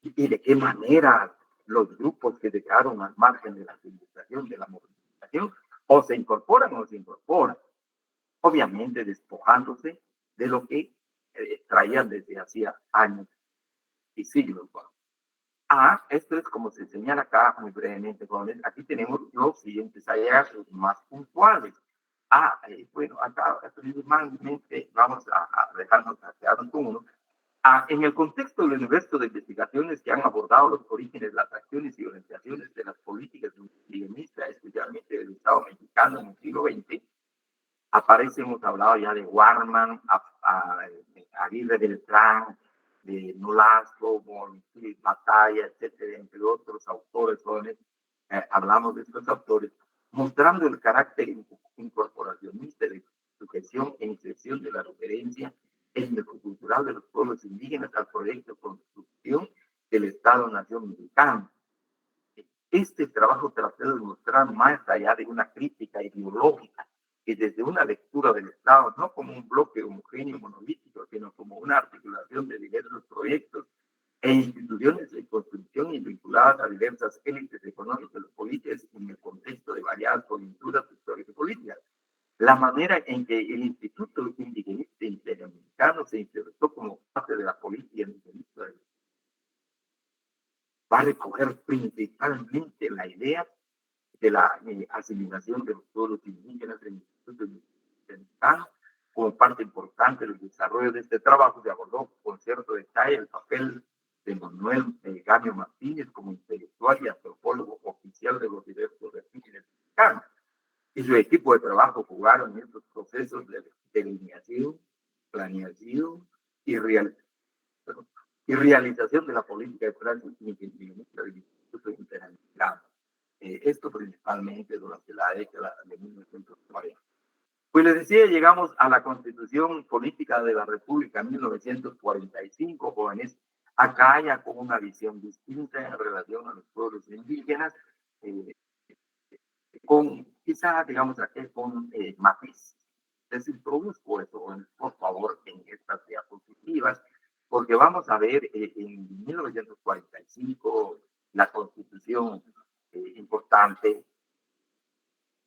Y de qué manera los grupos que dejaron al margen de la civilización, de la modernización, o se incorporan o no se incorporan. Obviamente despojándose de lo que traían desde hacía años y siglos. Esto es como se señala acá muy brevemente. Aquí tenemos los siguientes hallazgos más puntuales. Bueno, acá principalmente vamos a dejarnos quedarnos con uno. En el contexto del universo de investigaciones que han abordado los orígenes, las acciones y orientaciones de las políticas indigenistas, especialmente del Estado mexicano en el siglo XX, hemos hablado ya de Warman, Aguirre Beltrán, de Nolasco, Batalla, etcétera, entre otros autores jóvenes. Hablamos de estos autores, mostrando el carácter incorporacionista de sujeción e inserción de la referencia étnico-cultural de los pueblos indígenas al proyecto de construcción del Estado-Nación mexicano. Este trabajo trató de mostrar más allá de una crítica ideológica, que desde una lectura del Estado, no como un bloque homogéneo monolítico, sino como una articulación de diversos proyectos e instituciones de construcción y vinculadas a diversas élites económicas y políticas en el contexto de variadas coyunturas históricas y políticas. La manera en que el Instituto Indigenista Interamericano se insertó como parte de la política indigenista va a recoger principalmente la idea de la asimilación de los pueblos indígenas en el Instituto Interamericano. Como parte importante del desarrollo de este trabajo se abordó con cierto detalle el papel de Manuel Gamio Martínez como intelectual y antropólogo oficial de los diversos regímenes mexicanos. Y su equipo de trabajo jugaron en estos procesos de delineación, planeación y realización de la política de práctica indigenista del Instituto Interamericano. esto principalmente durante la década de 1940. Pues les decía, llegamos a la Constitución Política de la República en 1945, jóvenes, acá ya con una visión distinta en relación a los pueblos indígenas, eh, con quizá, digamos, aquí con matiz. Les introduzco eso, por favor, en estas diapositivas, porque vamos a ver en 1945 la Constitución importante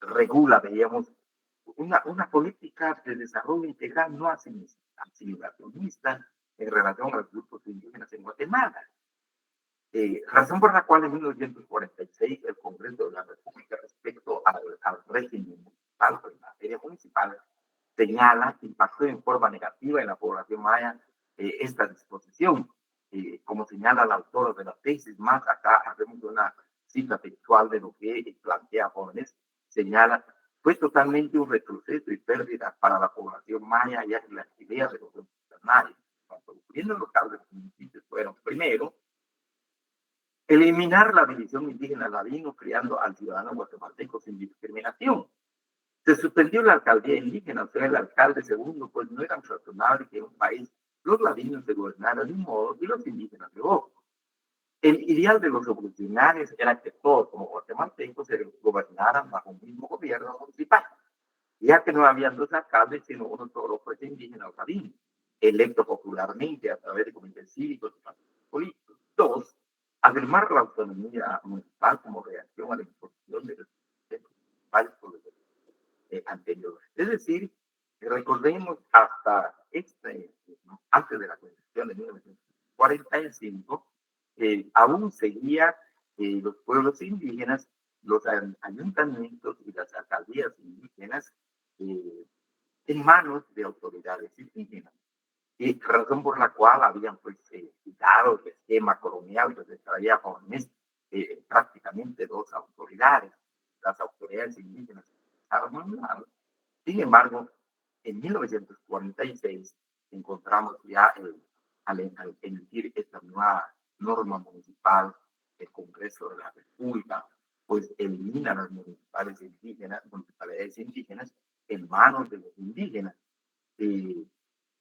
regula, veíamos, una política de desarrollo integral no asimilacionista en relación a los grupos indígenas en Guatemala. Razón por la cual en 1946 el Congreso de la República respecto al régimen municipal en materia municipal señala que impactó en forma negativa en la población maya esta disposición. Como señala la autora de la tesis, más acá hacemos una cita textual de lo que plantea Jóvenes, señala, fue totalmente un retroceso y pérdida para la población maya, ya que las ideas de los mayas, cuando los gobiernos locales de los municipios fueron primero, eliminar la división indígena ladino, criando al ciudadano guatemalteco sin discriminación. Se suspendió la alcaldía indígena, o sea, el alcalde segundo, pues no era razonable que en un país los ladinos se gobernaran de un modo y los indígenas de otro. El ideal de los revolucionarios era que todos como guatemaltecos se gobernaran bajo un mismo gobierno municipal, ya que no había dos alcaldes, sino uno solo fuese indígena o ladino, electo popularmente a través de comités cívicos y partidos políticos. Dos, afirmar la autonomía municipal como reacción a la imposición de los municipales anteriores. Es decir, recordemos hasta antes de la Constitución de 1945, aún seguía los pueblos indígenas, los ayuntamientos y las alcaldías indígenas en manos de autoridades indígenas. Y razón por la cual habían pues quitado el esquema colonial que se traía con prácticamente dos autoridades, las autoridades indígenas estaban a un lado. Sin embargo, en 1946 encontramos ya al emitir esta nueva norma municipal, el Congreso de la República, pues elimina las municipalidades indígenas en manos de los indígenas.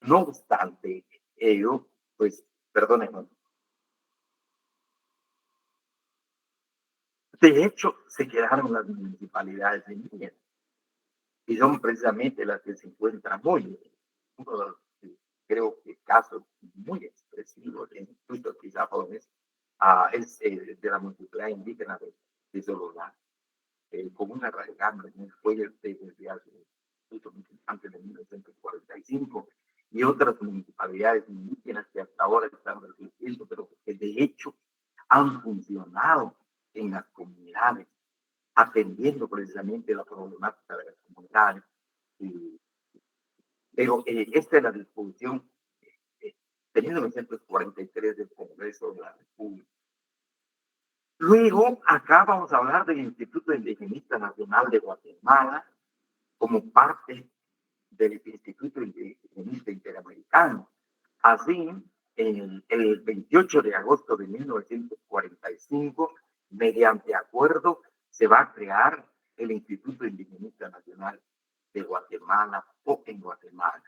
No obstante ello, pues, perdónenme, de hecho se quedaron las municipalidades indígenas y son precisamente las que se encuentran hoy. Uno de los, creo que casos muy expresivos, incluso quizá jóvenes, es de la municipalidad indígena de Sololá, con una radical muy fuerte desde hace antes de 1945 y otras municipalidades indígenas que hasta ahora están resistiendo, pero que de hecho han funcionado en las comunidades, atendiendo precisamente la problemática de las comunidades. Pero esta es la disposición de 1943 del Congreso de la República. Luego, acá vamos a hablar del Instituto Indigenista Nacional de Guatemala como parte del Instituto Indigenista Interamericano. Así, el 28 de agosto de 1945, mediante acuerdo, se va a crear el Instituto Indigenista Nacional de Guatemala o en Guatemala.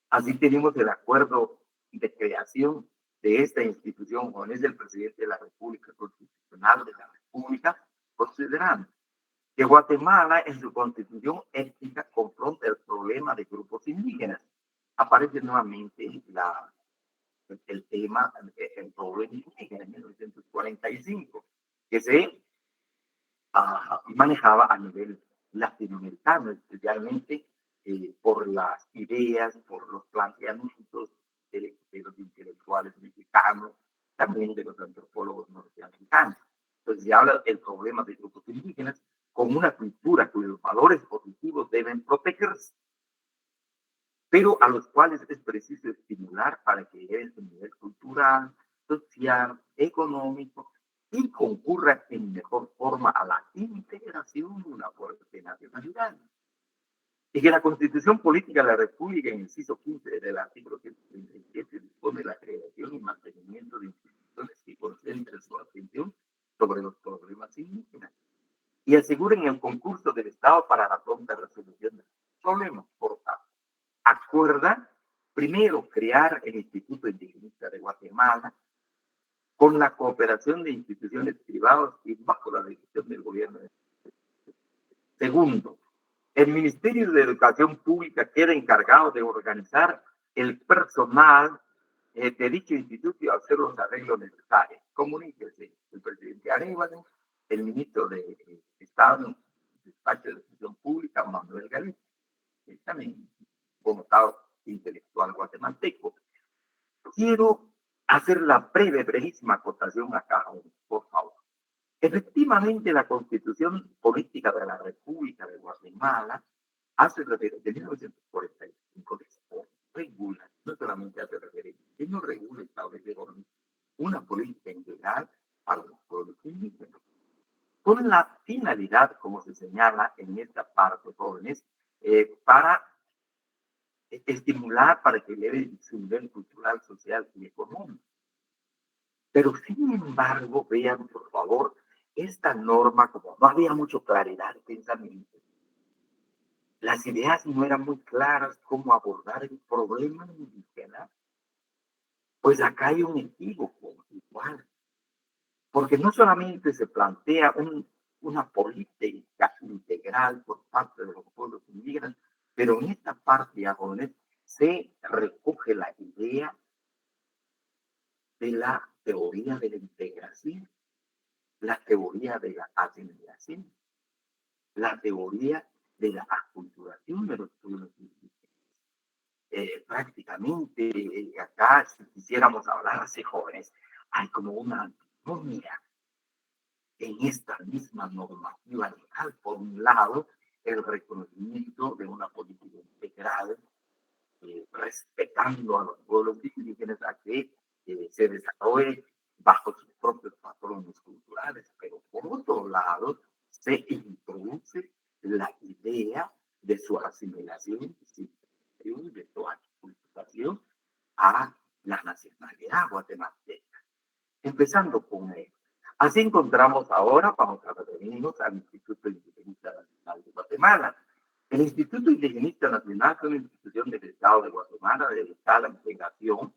Así tenemos el acuerdo de creación de esta institución, con el presidente de la República Constitucional de la República, considerando que Guatemala en su constitución étnica confronta el problema de grupos indígenas. Aparece nuevamente el tema, el problema indígena en 1945, que se manejaba a nivel latinoamericano, especialmente por las ideas, por los planteamientos de los intelectuales mexicanos, también de los antropólogos norteamericanos. Entonces se habla del problema de grupos indígenas con una cultura cuyos valores positivos deben protegerse, pero a los cuales es preciso estimular para que lleguen a su nivel cultural, social, económico y concurra en mejor forma a la integración de una fuerte nacionalidad. Y que la Constitución Política de la República, en el inciso 15 del artículo 137, dispone la creación y mantenimiento de instituciones que concentren su atención sobre los problemas indígenas. y aseguren el concurso del Estado para la pronta resolución de los problemas. Por tanto, acuerda primero crear el Instituto Indigenista de Guatemala con la cooperación de instituciones privadas y bajo la dirección del gobierno. Segundo, el Ministerio de Educación Pública queda encargado de organizar el personal de dicho instituto y hacer los arreglos necesarios. Comuníquese el presidente Arevalo, el ministro de Estado en despacho de Educación Pública, Manuel Galicia, también connotado intelectual guatemalteco. Quiero hacer la brevísima acotación acá, por favor. Efectivamente, la Constitución Política de la República de Guatemala hace referencia, de 1945, regula, no solamente hace referencia, sino regula, establece una política integral para los pueblos indígenas, con la finalidad, como se señala en esta parte, jóvenes, para estimular, para que eleve su nivel cultural, social y económico. Pero sin embargo, vean por favor, esta norma, como no había mucha claridad de pensamiento, las ideas no eran muy claras cómo abordar el problema indígena, pues acá hay un equívoco igual, porque no solamente se plantea una política integral por parte de los pueblos indígenas, pero en esta parte, jóvenes, se recoge la idea de la teoría de la integración, la teoría de la asimilación, la teoría de la aculturación de los pueblos indígenas. Prácticamente, acá, si quisiéramos hablar así, jóvenes, hay como una antinomia en esta misma normativa legal. Por un lado, el reconocimiento de una política integral, respetando a los pueblos indígenas a que se desarrolle bajo sus propios patrones culturales, pero por otro lado se introduce la idea de su asimilación, de su aculturación a la nacionalidad guatemalteca. Empezando con él. Así encontramos ahora, vamos a referirnos al Instituto Indigenista Nacional de Guatemala. El Instituto Indigenista Nacional es una institución del Estado de Guatemala dedicada a la integración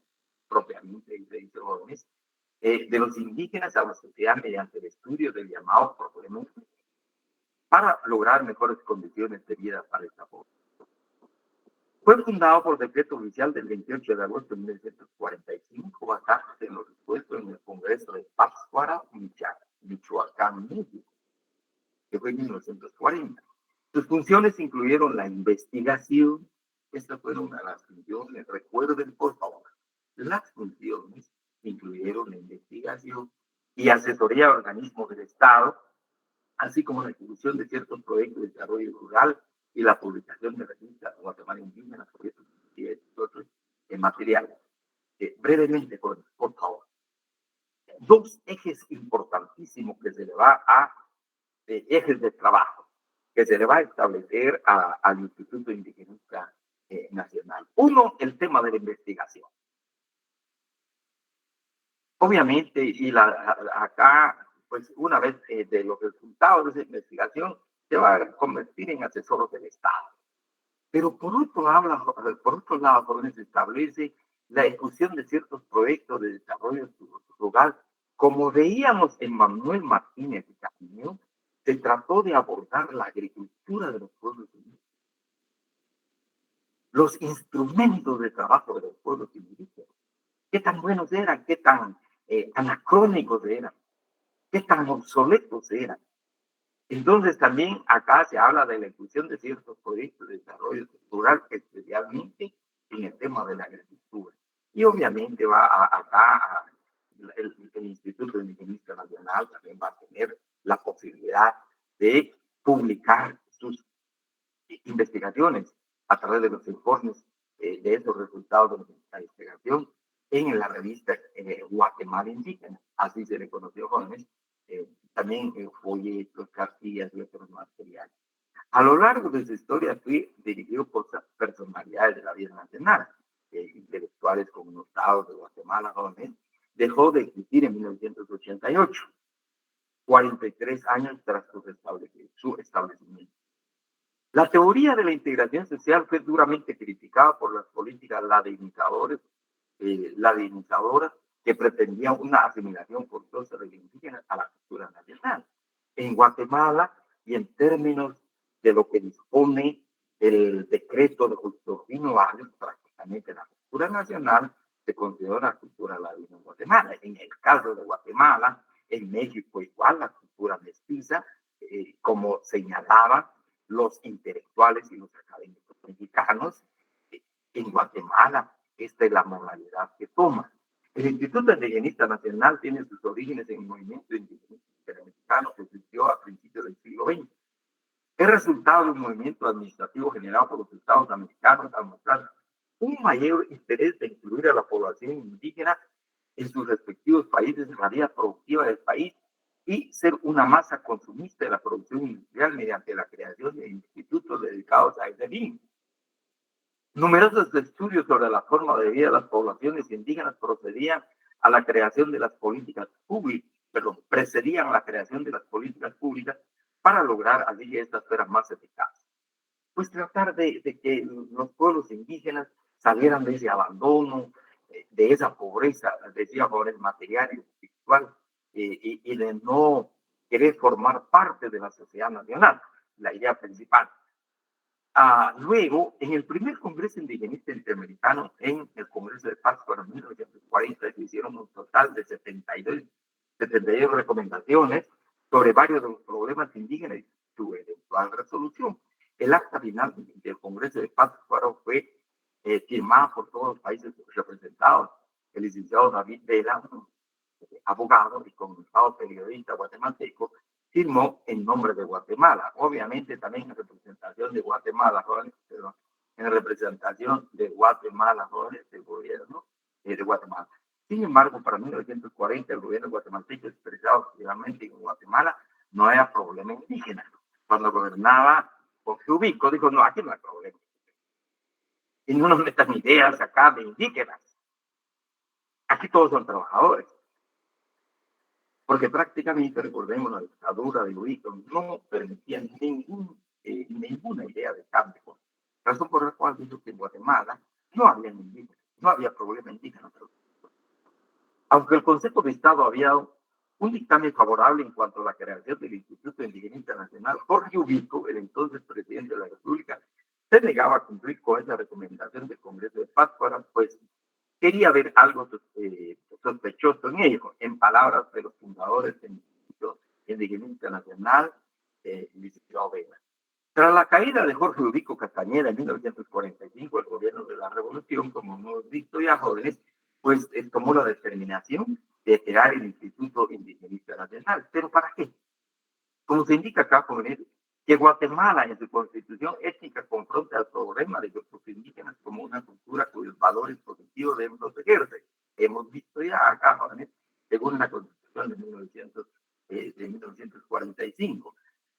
propiamente de jóvenes de los indígenas a la sociedad mediante el estudio del llamado problema para lograr mejores condiciones de vida para esta población. Fue fundado por decreto oficial del 28 de agosto de 1945, basado en los expuestos en el Congreso de Pátzcuaro, Michoacán, México, que fue en 1940. Sus funciones incluyeron la investigación, esta fue una de las funciones, recuerden por favor, las funciones incluyeron la investigación y asesoría a organismos del Estado, así como la ejecución de ciertos proyectos de desarrollo rural y la publicación de revistas Guatemala Indígena, proyectos y otros en material. Brevemente, por favor. Dos ejes importantísimos que se le va a, ejes de trabajo, que se le va a establecer al Instituto Indigenista Nacional. Uno, el tema de la investigación. Obviamente, acá, pues una vez de los resultados de esa investigación, se va a convertir en asesoros del Estado. Pero por otro lado, jóvenes, se establece la ejecución de ciertos proyectos de desarrollo rural. Como veíamos en Manuel Martínez y Camino, se trató de abordar la agricultura de los pueblos indígenas, los instrumentos de trabajo de los pueblos indígenas, qué tan buenos eran, qué tan anacrónicos eran, qué tan obsoletos eran. Entonces también acá se habla de la inclusión de ciertos proyectos de desarrollo rural, especialmente en el tema de la agricultura. Y obviamente acá el Instituto Indigenista Nacional también va a tener la posibilidad de publicar sus investigaciones a través de los informes de esos resultados de la investigación en la revista Guatemala Indígena, así se le conoció, jóvenes, también folletos, cartillas y otros materiales. A lo largo de su historia fue dirigido por personalidades de la vida nacional, intelectuales connotados de Guatemala, jóvenes. Dejó de existir en 1988. 43 años tras su establecimiento. La teoría de la integración social fue duramente criticada por las políticas ladinizadoras que pretendían una asimilación forzosa de los indígenas a la cultura nacional. En Guatemala, y en términos de lo que dispone el decreto de Justino Barrios, prácticamente la cultura nacional se considera la cultura ladina en Guatemala. En el caso de Guatemala, en México igual, la cultura mestiza, como señalaban los intelectuales y los académicos mexicanos. En Guatemala, esta es la modalidad que toma. El Instituto Indigenista Nacional tiene sus orígenes en el movimiento indigenista interamericano que surgió a principios del siglo XX. Es resultado de un movimiento administrativo generado por los estados americanos al mostrar un mayor interés de incluir a la población indígena en sus respectivos países en la vida productiva del país y ser una masa consumista de la producción industrial mediante la creación de institutos dedicados a ese fin. Numerosos estudios sobre la forma de vida de las poblaciones indígenas precedían la creación de las políticas públicas para lograr así que estas fueran más eficaces. Pues tratar de que los pueblos indígenas salieran de ese abandono, de esa pobreza, decía, pobreza material y espiritual, y de no querer formar parte de la sociedad nacional, la idea principal. Luego, en el primer Congreso Indigenista Interamericano, en el Congreso de Pátzcuaro en 1940, se hicieron un total de 72 recomendaciones sobre varios de los problemas indígenas y su eventual resolución. El acta final del Congreso de Pátzcuaro fue firmada por todos los países representados. El licenciado David Vela, abogado y consultado periodista guatemalteco, firmó en nombre de Guatemala, obviamente también en representación de Guatemala, en representación de Guatemala, del gobierno de Guatemala. Sin embargo, para 1940 el gobierno guatemalteco expresaba claramente que en Guatemala no había problema indígena. Cuando gobernaba Jorge Ubico, dijo, no, aquí no hay problema. Y no nos metan ideas acá de indígenas. Aquí todos son trabajadores. Porque prácticamente, recordemos, la dictadura de Ubico no permitía ninguna idea de cambio. Razón por la cual dijo que en Guatemala no había indígenas, no había problema indígena. Aunque el Consejo de Estado había dado un dictamen favorable en cuanto a la creación del Instituto Indigenista Nacional, Jorge Ubico, el entonces presidente de la República, se negaba a cumplir con esa recomendación del Congreso de Pátzcuaro, pues quería ver algo sospechoso en ello, en palabras de los fundadores del Instituto Indigenista Nacional, licenciado Vela. Tras la caída de Jorge Ubico Castañeda en 1945, el gobierno de la Revolución, como hemos visto ya jóvenes, pues tomó la determinación de crear el Instituto Indigenista Nacional. ¿Pero para qué? Como se indica acá, jóvenes, que Guatemala en su constitución étnica confronta el problema de los indígenas como una cultura cuyos valores positivos deben protegerse. Hemos visto ya acá, jóvenes, según la constitución de 1945.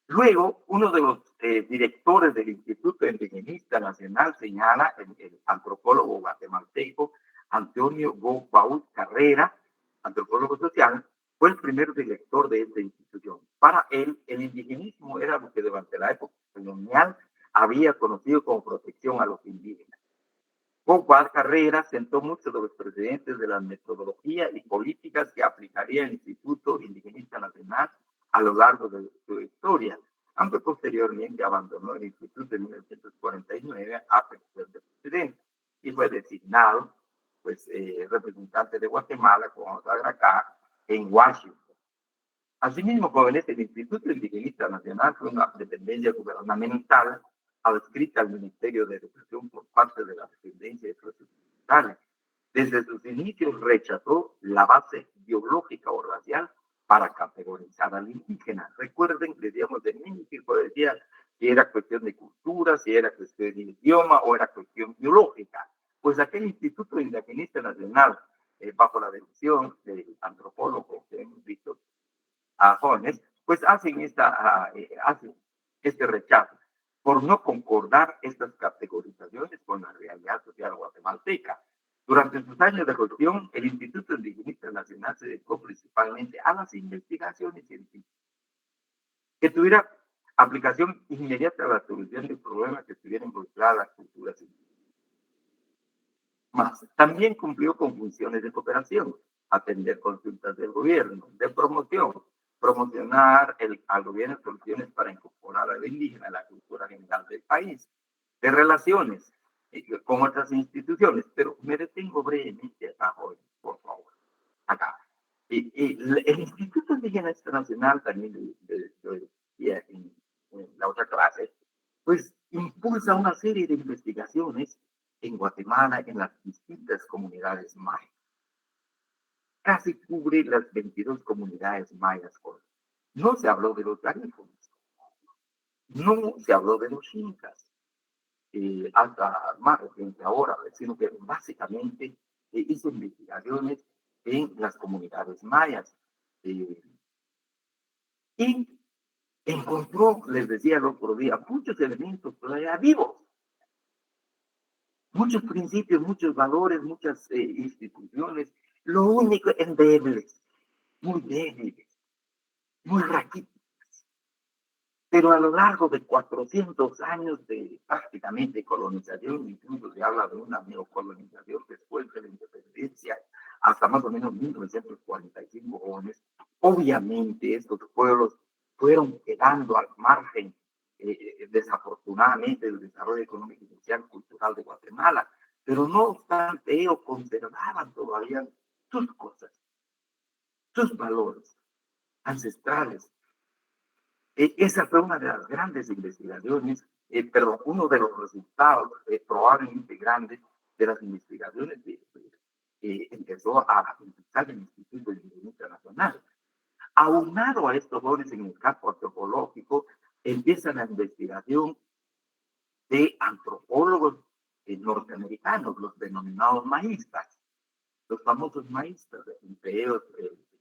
Luego, uno de los directores del Instituto Indigenista Nacional señala, el antropólogo guatemalteco Antonio Baúl Carrera, antropólogo social, fue el primer director de esta institución. Para él, el indigenismo era lo que durante la época colonial había conocido como protección a los indígenas. Baúl Carrera sentó muchos de los precedentes de la metodología y políticas que aplicaría el Instituto Indigenista Nacional a lo largo de su historia, aunque posteriormente abandonó el Instituto en 1949 a petición del presidente y fue designado representante de Guatemala, como vamos a ver acá, en Washington. Asimismo, jóvenes, el Instituto Indigenista Nacional fue una dependencia gubernamental adscrita al Ministerio de Educación por parte de la dependencia de Procesos Militares. Desde sus inicios rechazó la base biológica o racial para categorizar al indígena. Recuerden, decíamos de México, decía si era cuestión de cultura, si era cuestión de idioma o era cuestión biológica. Pues aquel Instituto Indigenista Nacional, bajo la dirección del antropólogo que hemos visto a jóvenes, pues hacen este rechazo por no concordar estas categorizaciones con la realidad social guatemalteca. Durante sus años de gestión, el Instituto Indigenista Nacional se dedicó principalmente a las investigaciones científicas. que tuviera aplicación inmediata a la solución de problemas que estuvieran involucradas las culturas más. También cumplió con funciones de cooperación, atender consultas del gobierno, de promoción, promocionar al gobierno soluciones para incorporar al indígena a la cultura general del país, de relaciones con otras instituciones. Pero me detengo brevemente acá hoy, por favor. Acá. El Instituto Indígena Internacional, también decía en la otra clase, pues impulsa una serie de investigaciones en Guatemala, en las distintas comunidades mayas. Casi cubre las 22 comunidades mayas. No se habló de los garífunas, no se habló de los incas, hasta más reciente ahora, sino que básicamente hizo investigaciones en las comunidades mayas. Eh, y encontró, les decía el otro día, muchos elementos todavía vivos, muchos principios, muchos valores, muchas instituciones, lo único endebles, muy débiles, muy raquitas. Pero a lo largo de 400 años de prácticamente colonización, incluso se habla de una neocolonización después de la independencia, hasta más o menos 1945 jóvenes, obviamente estos pueblos fueron quedando al margen, desafortunadamente, del desarrollo económico, social, cultural de Guatemala, pero no obstante ello conservaban todavía sus cosas, sus valores ancestrales. Esa fue una de las grandes investigaciones, perdón, uno de los resultados probablemente grandes de las investigaciones que empezó a impulsar el Instituto de Ingeniería Internacional. Aunado a estos jóvenes en el campo antropológico, empieza la investigación de antropólogos norteamericanos, los denominados maístas, los famosos maístas. Entre ellos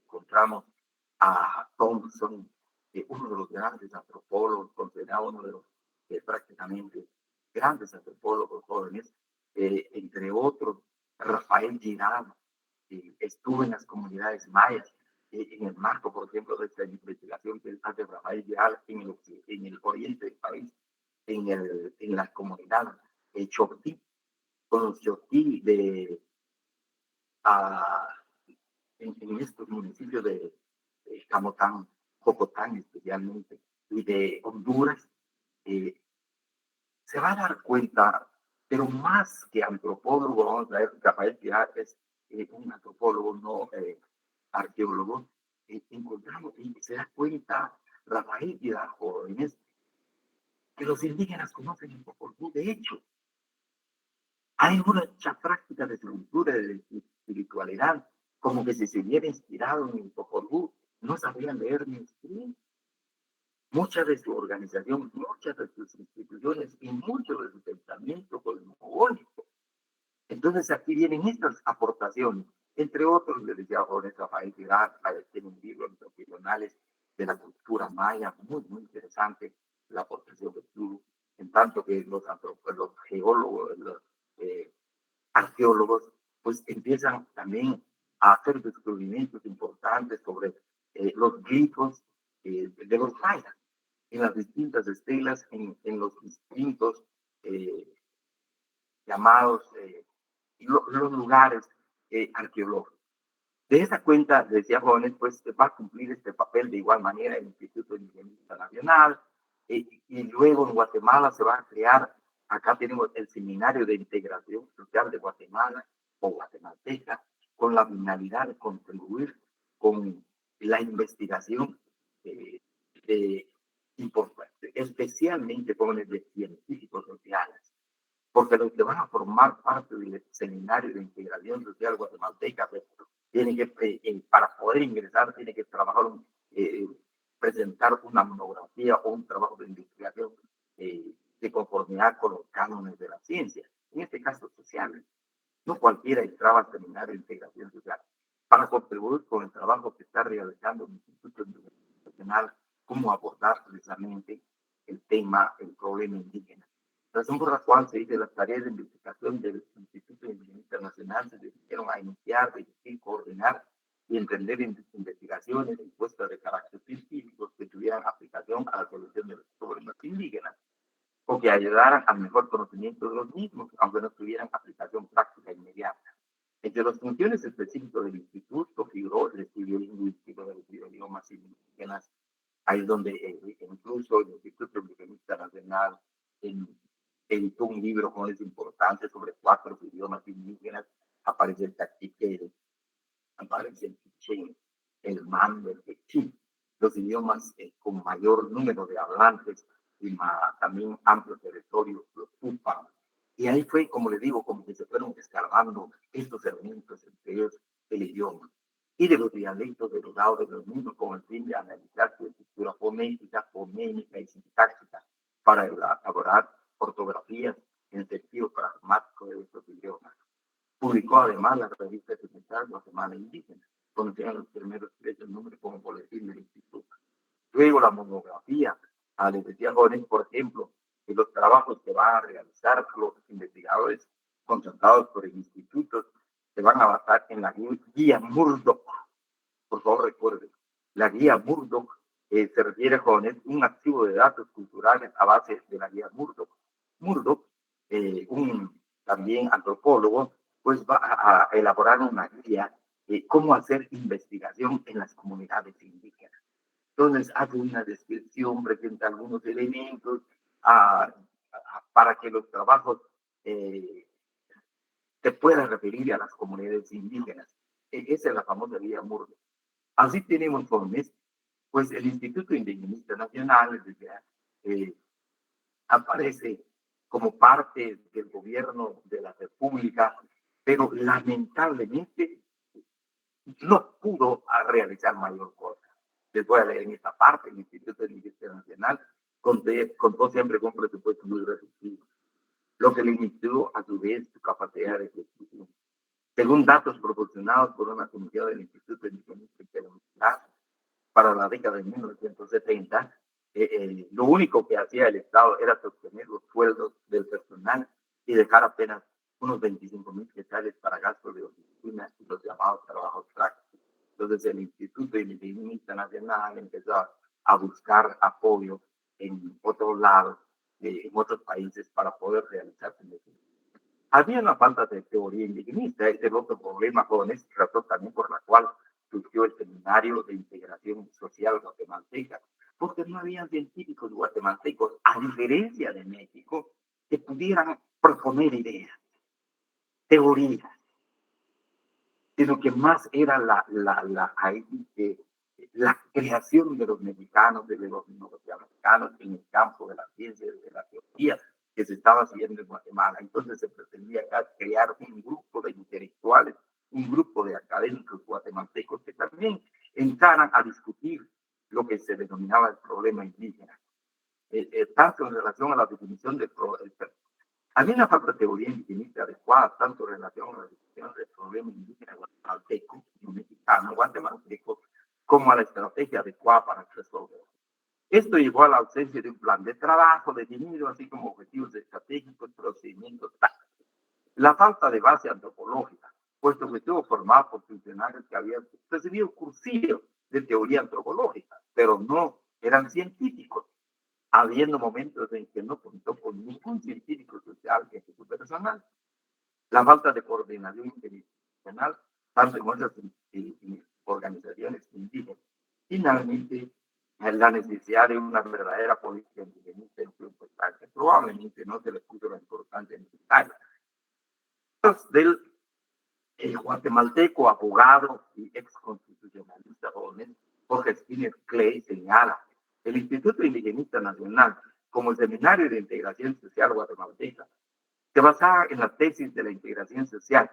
encontramos a Thompson, uno de los grandes antropólogos, considerado uno de los prácticamente grandes antropólogos jóvenes, entre otros, Rafael Girard, estuvo en las comunidades mayas, en el marco, por ejemplo, de esta investigación que hace Rafael Girard en el oriente del país, en la comunidad Chortí, con los Chortí a, en estos municipios de Camotán, Jocotán especialmente, y de Honduras, eh, se va a dar cuenta, pero más que antropólogo, vamos a ver, Rafael Pilar es un antropólogo, no arqueólogo, encontramos y se da cuenta Rafael Pilar, jóvenes, que los indígenas conocen el Popol Vuh. De hecho, hay mucha práctica de cultura, de espiritualidad, como que si se hubiera inspirado en el Popol Vuh, no sabían leer ni escribir. Mucha de su organización, muchas de sus instituciones y mucho de su pensamiento cosmogónico. Entonces aquí vienen estas aportaciones, entre otros, les decía Jorge Rafael Girard, tiene un libro profesionales de la cultura maya, muy, muy interesante, la aportación de tú, en tanto que los geólogos, los arqueólogos, pues empiezan también a hacer descubrimientos importantes sobre los glifos de los mayas, en las distintas estelas, en los distintos eh, llamados los lugares arqueológicos. De esa cuenta, decía Jóvenes, pues va a cumplir este papel de igual manera el Instituto de Ingeniería Nacional, y luego en Guatemala se va a crear, acá tenemos el Seminario de Integración Social de Guatemala o guatemalteca, con la finalidad de contribuir con la investigación de importante, especialmente jóvenes de científicos sociales, porque los que van a formar parte del Seminario de Integración Social Guatemalteca, pues, tienen que, para poder ingresar, tienen que trabajar, eh, presentar una monografía o un trabajo de investigación de conformidad con los cánones de la ciencia, en este caso sociales. No cualquiera entraba al Seminario de Integración Social para contribuir con el trabajo que está realizando el Instituto Nacional, cómo abordar precisamente el tema, el problema indígena. Razón por la cual se dice las tareas de investigación del Instituto de Ingeniería Internacional se dirigieron a iniciar, dirigir, coordinar y emprender investigaciones y puestas de carácter científico que tuvieran aplicación a la solución de los problemas indígenas o que ayudaran al mejor conocimiento de los mismos, aunque no tuvieran aplicación práctica inmediata. Entre las funciones específicas del instituto figuró el estudio lingüístico de los idiomas indígenas, ahí donde incluso el Instituto Indigenista Nacional editó un libro con es importante sobre 4 idiomas indígenas. Aparece el taquiquel, aparece el quichén, el mando, el quechí, los idiomas con mayor número de hablantes y también amplio territorio, los pupan. Y ahí fue, como le digo, como que se fueron escarbando estos elementos, entre ellos el idioma. Y de los dialectos derivados de los mismos con el fin de analizar su estructura fonética, fonémica y sintáctica para elaborar ortografías en sentido pragmático de estos idiomas. Publicó además la revista Documental Guatemala Indígena, donde eran los primeros 3 números como boletín del instituto. Luego la monografía, les decía jóvenes, por ejemplo, que los trabajos que van a realizar los investigadores contratados por el instituto se van a basar en la guía Murdoch. Por favor, recuerden, la guía Murdoch se refiere, jóvenes, un archivo de datos culturales a base de la guía Murdoch. Murdoch, un también antropólogo, pues va a elaborar una guía de cómo hacer investigación en las comunidades indígenas. Entonces hace una descripción, presenta algunos elementos para que los trabajos se puedan referir a las comunidades indígenas. Esa es la famosa guía Murdoch. Así tenemos jóvenes, pues el Instituto Indigenista Nacional aparece como parte del gobierno de la República, pero lamentablemente no pudo realizar mayor cosa. Les voy a leer en esta parte: el Instituto Indigenista Nacional contó siempre con presupuesto muy reducido, lo que limitó a su vez su capacidad de ejecución. Según datos proporcionados por una comisión del Instituto Indigenista Nacional para la década de 1970, lo único que hacía el Estado era sostener los sueldos del personal y dejar apenas unos 25,000 quetzales para gastos de oficina y los llamados trabajos prácticos. Entonces el Instituto Indigenista Nacional empezó a buscar apoyo en otros lados, en otros países, para poder realizar su necesidad. Había una falta de teoría indigenista. Este es otro problema, jóvenes, razón también por la cual surgió el Seminario de Integración Social Guatemalteca, porque no había científicos guatemaltecos, a diferencia de México, que pudieran proponer ideas, teorías, sino que más era la creación de los mexicanos, de los norteamericanos en el campo de la ciencia, de la teoría, que se estaba haciendo en Guatemala. Entonces se pretendía crear un grupo de intelectuales, un grupo de académicos guatemaltecos que también entraran a discutir lo que se denominaba el problema indígena, tanto en relación a la definición del problema. Había una falta de teoría indigenista adecuada, tanto en relación a la definición del problema indígena guatemalteco, mexicano, guatemalteco, como a la estrategia adecuada para resolverlo. Esto llevó a la ausencia de un plan de trabajo definido, así como objetivos estratégicos, procedimientos tácticos. La falta de base antropológica, puesto que estuvo formado por funcionarios que habían recibido cursillos de teoría antropológica, pero no eran científicos, habiendo momentos en que no contó con ningún científico social en su personal. La falta de coordinación internacional, tanto en otras organizaciones indígenas. Finalmente, la necesidad de una verdadera política indigenista en su importancia. Probablemente no se le puso la importancia necesaria. Del guatemalteco, abogado y ex constitucionalista Jorge Skinner Clay, señala: el Instituto Indigenista Nacional, como el Seminario de Integración Social Guatemalteca, se basaba en la tesis de la integración social.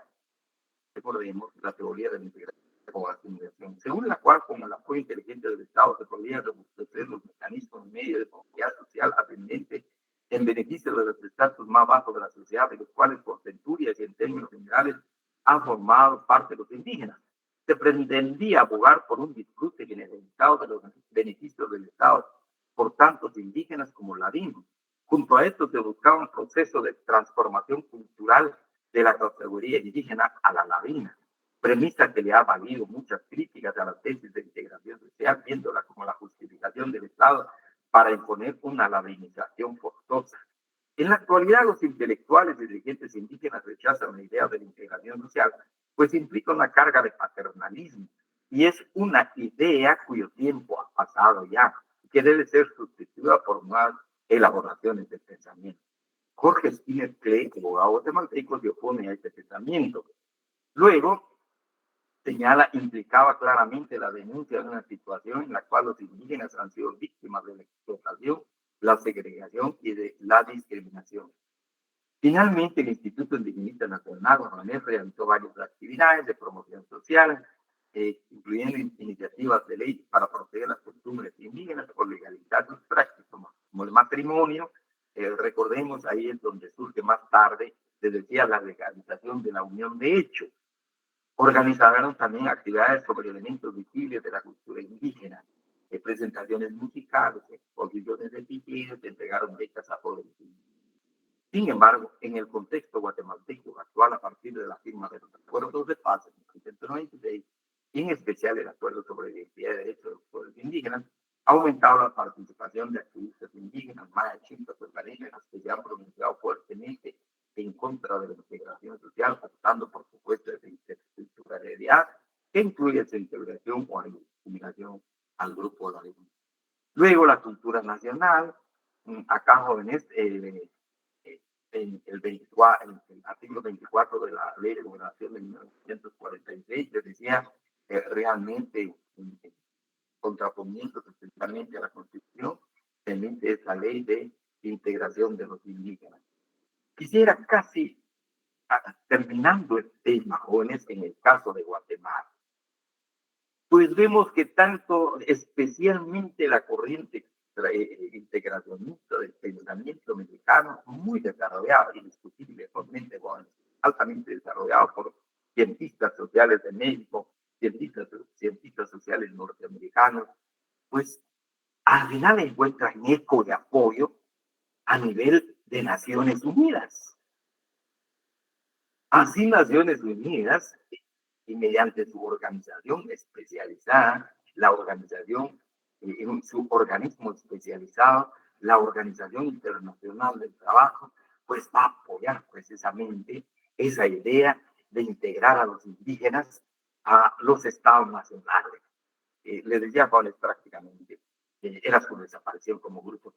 Recordemos la teoría de la integración como asimilación, según la cual, con el apoyo inteligente del Estado, se podían robustecer los mecanismos en medio de comunidad social ascendente en beneficio de los estratos más bajos de la sociedad, de los cuales, por centurias y en términos generales, han formado parte de los indígenas. Se pretendía abogar por un disfrute generalizado de los beneficios del Estado por tantos indígenas como ladinos. Junto a esto se buscaba un proceso de transformación cultural de la categoría indígena a la ladina. premisa que le ha valido muchas críticas a la tesis de integración social, viéndola como la justificación del Estado para imponer una ladinización forzosa. En la actualidad, los intelectuales y dirigentes indígenas rechazan la idea de la integración social, pues implica una carga de paternalismo y es una idea cuyo tiempo ha pasado ya, que debe ser sustituida por nuevas elaboraciones del pensamiento. Jorge Skinner Clay, abogado guatemalteco, se opone a este pensamiento. Luego, señala, implicaba claramente la denuncia de una situación en la cual los indígenas han sido víctimas de la explotación, la segregación y de la discriminación. Finalmente, el Instituto Indigenista Nacional, ONANES, realizó varias actividades de promoción social, incluyendo iniciativas de ley para proteger las costumbres indígenas o legalizar sus prácticas, como el matrimonio. Recordemos, ahí es donde surge más tarde, les decía, la legalización de la unión de hecho. Organizaron también actividades sobre elementos visibles de la cultura indígena, presentaciones musicales, exposiciones de pinturas, entregaron becas a jóvenes. Sin embargo, en el contexto guatemalteco actual, a partir de la firma de los acuerdos de paz en 1996, y en especial el acuerdo sobre la identidad de derechos de los pueblos indígenas, ha aumentado la participación de activistas indígenas, mayas, chintas, organizaciones que se han pronunciado fuertemente en contra de la integración social, optando por supuesto de interculturalidad que incluye su integración o eliminación al grupo de la lengua. Luego la cultura nacional, acá jóvenes, en el artículo 24 de la Ley de Gobernación de 1946, les decía realmente contraponiendo especialmente a la Constitución, emite esa ley de integración de los indígenas. Quisiera casi, terminando el tema, jóvenes, en el caso de Guatemala, pues vemos que tanto, especialmente la corriente integracionista del pensamiento mexicano, muy desarrollado, indiscutiblemente, bueno, altamente desarrollado por cientistas sociales de México, cientistas sociales norteamericanos, pues al final encuentran eco de apoyo a nivel de Naciones Unidas. Así Naciones Unidas, y mediante su organización especializada, la organización, en su organismo especializado, la Organización Internacional del Trabajo, pues va a apoyar precisamente esa idea de integrar a los indígenas a los estados nacionales. Les decía Juan, prácticamente era su desaparición como grupo.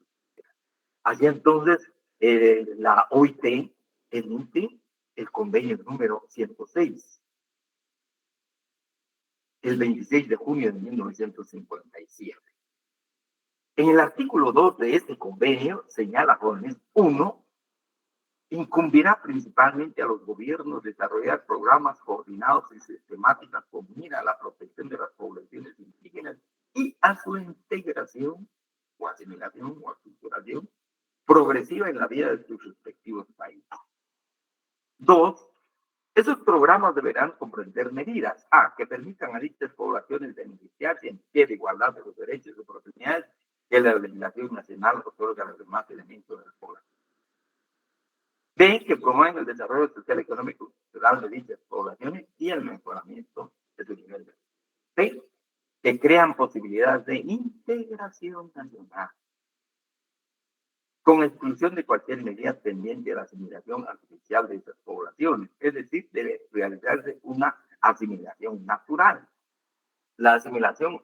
Así entonces, la OIT emite el convenio número 106, el 26 de junio de 1957. En el artículo 2 de este convenio señala, jóvenes, 1, incumbirá principalmente a los gobiernos desarrollar programas coordinados y sistemáticas con mira a la protección de las poblaciones indígenas y a su integración o asimilación o aculturación progresiva en la vida de sus respectivos países. 2, esos programas deberán comprender medidas que permitan a dichas poblaciones beneficiarse en pie de igualdad de los derechos y oportunidades que la legislación nacional otorga a los demás elementos de la población. B, que promueven el desarrollo social, económico y cultural de dichas poblaciones y el mejoramiento de su nivel de vida. C, que crean posibilidades de integración nacional, con exclusión de cualquier medida tendiente a la asimilación artificial de esas poblaciones, es decir, debe realizarse una asimilación natural. La asimilación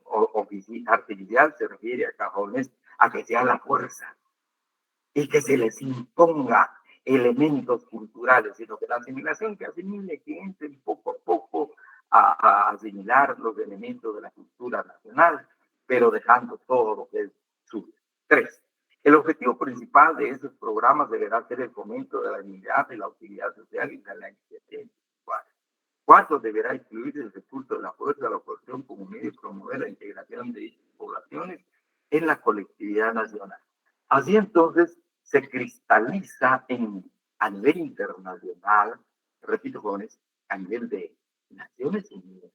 artificial se refiere a cajones a que sea la fuerza y que se les imponga elementos culturales, sino que la asimilación que asimile, que entren poco a poco a asimilar los elementos de la cultura nacional, pero dejando todo lo que es suyo. 3. El objetivo principal de esos programas deberá ser el fomento de la dignidad, de la utilidad social y de la iniciativa. 4. Deberá incluir el recurso de la fuerza de la oposición como medio de promover la integración de dichas poblaciones en la colectividad nacional. Así entonces se cristaliza a nivel internacional, repito, jóvenes, a nivel de Naciones Unidas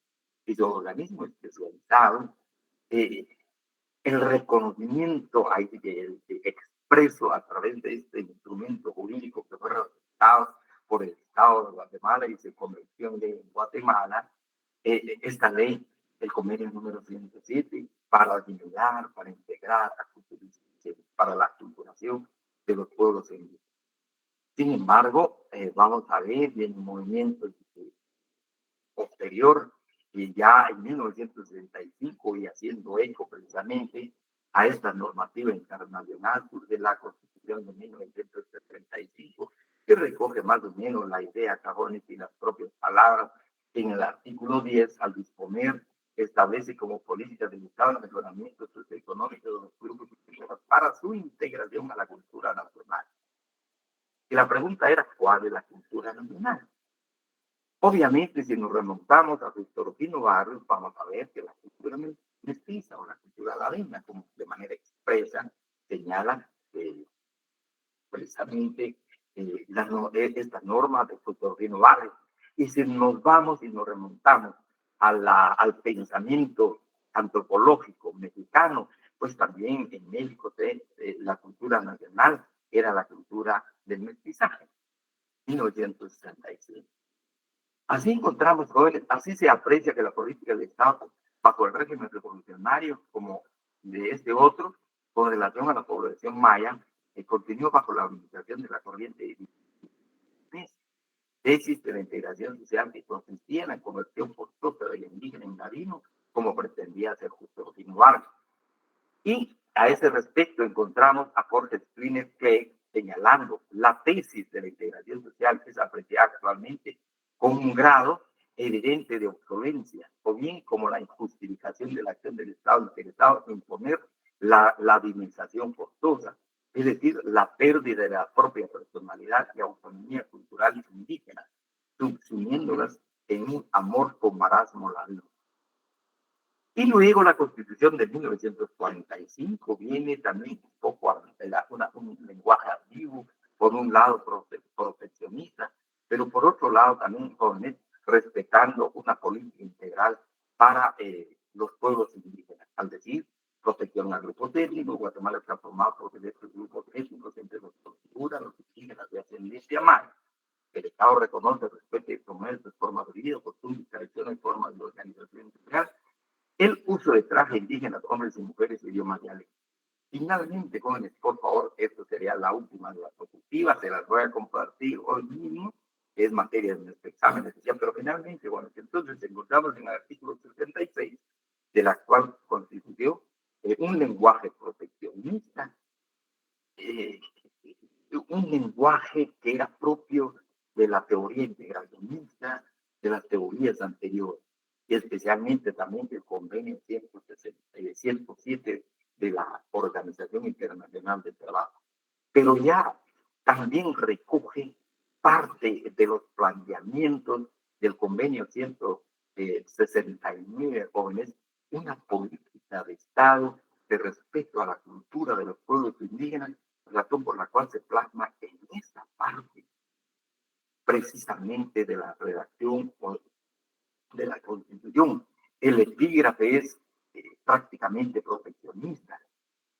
y su organismo especializado, el reconocimiento expreso a través de este instrumento jurídico que fue realizado por el Estado de Guatemala y se convirtió en Guatemala, esta ley, el convenio número 107, para asimilar, para integrar, para la culturación de los pueblos indígenas. Sin embargo, vamos a ver en un movimiento posterior, que ya en 1965 y haciendo eco precisamente a esta normativa internacional de la Constitución de 1975, que recoge más o menos la idea cajones y las propias palabras en el artículo 10 al disponer establece como política del Estado el mejoramiento socioeconómico de los grupos para su integración a la cultura nacional. Y la pregunta era, ¿cuál es la cultura nacional? Obviamente, si nos remontamos a Víctor Pino Barrios, vamos a ver que la cultura mestiza o la cultura ladina, como de manera expresa, señala precisamente esta norma de Víctor Pino Barrios. Y si nos vamos y nos remontamos al pensamiento antropológico mexicano, pues también en México la cultura nacional era la cultura del mestizaje, 1966. Así encontramos, jóvenes, así se aprecia que la política del Estado, bajo el régimen revolucionario como de este otro, con relación a la población maya, continuó bajo la organización de la corriente de tesis de la integración social que consistía en la conversión forzosa del indígena en ladino, como pretendía hacer Justo Vargas. Y a ese respecto encontramos a Jorge Springer Clegg señalando la tesis de la integración social que se aprecia actualmente con un grado evidente de obsolencia, o bien como la injustificación de la acción del Estado interesado en imponer la divinización forzosa, es decir, la pérdida de la propia personalidad y autonomía cultural indígena, subsumiéndolas en un amorfo marasmo ladino. Y luego la Constitución de 1945 viene también un poco a un lenguaje ambiguo, por un lado proteccionista, pero por otro lado también jóvenes respetando una política integral para los pueblos indígenas. Al decir protección a grupos étnicos, Guatemala está formado por diversos grupos étnicos, entre los torturas, los indígenas de ascendencia maya. El Estado reconoce, respeta y promueve sus formas de vida, costumbres, tradiciones, formas de organización integral, el uso de traje indígena, hombres y mujeres, idiomas dialectos. Finalmente, jóvenes, por favor, esto sería la última de las positivas, se las voy a compartir hoy mismo, que es materia de nuestro examen especial, pero finalmente, bueno, entonces encontramos en el artículo 66 de la actual Constitución un lenguaje proteccionista, un lenguaje que era propio de la teoría integracionista, de las teorías anteriores, y especialmente también del convenio 107 de la Organización Internacional del Trabajo. Pero ya también recoge parte de los planteamientos del convenio 169, jóvenes, una política de Estado de respeto a la cultura de los pueblos indígenas, razón por la cual se plasma en esta parte precisamente de la redacción de la Constitución. El epígrafe es prácticamente proteccionista,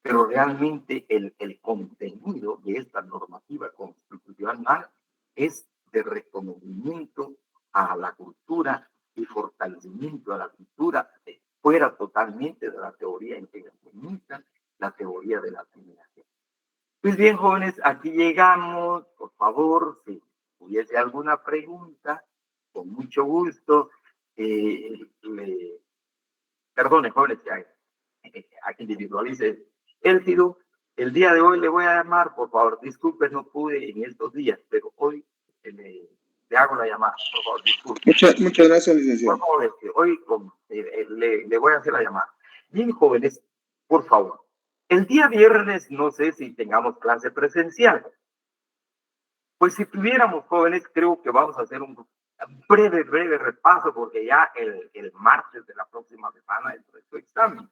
pero realmente el contenido de esta normativa constitucional es de reconocimiento a la cultura y fortalecimiento a la cultura fuera totalmente de la teoría integracionista, la teoría de la asimilación. Pues bien, jóvenes, aquí llegamos. Por favor, si hubiese alguna pregunta, con mucho gusto. Perdone, jóvenes, que individualice el tiro. El día de hoy le voy a llamar, por favor, disculpe, no pude en estos días, pero hoy le hago la llamada, por favor, disculpe. Muchas gracias, licenciado. Por favor, hoy le voy a hacer la llamada. Bien, jóvenes, por favor. El día viernes no sé si tengamos clase presencial. Pues si tuviéramos, jóvenes, creo que vamos a hacer un breve repaso porque ya el martes de la próxima semana es nuestro examen.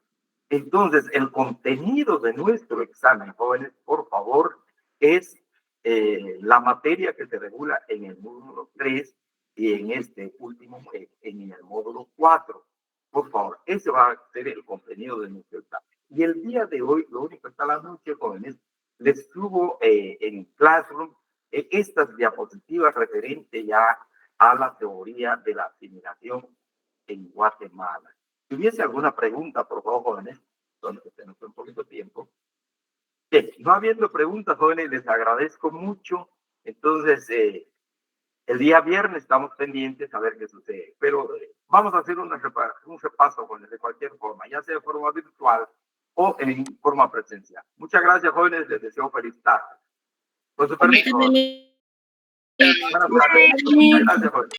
Entonces, el contenido de nuestro examen, jóvenes, por favor, es la materia que se regula en el módulo 3 y en este último, en el módulo 4. Por favor, ese va a ser el contenido de nuestro examen. Y el día de hoy, lo único está la noche, jóvenes, les subo en Classroom estas diapositivas referentes ya a la teoría de la asimilación en Guatemala. Si hubiese alguna pregunta, por favor, jóvenes, donde se nos fue un poquito de tiempo. Bien, no habiendo preguntas, jóvenes, les agradezco mucho. Entonces, el día viernes estamos pendientes a ver qué sucede. Pero vamos a hacer un repaso, jóvenes, de cualquier forma, ya sea de forma virtual o en forma presencial. Muchas gracias, jóvenes. Les deseo feliz tarde. Con su permiso. Buenas tardes. Muchas gracias, jóvenes.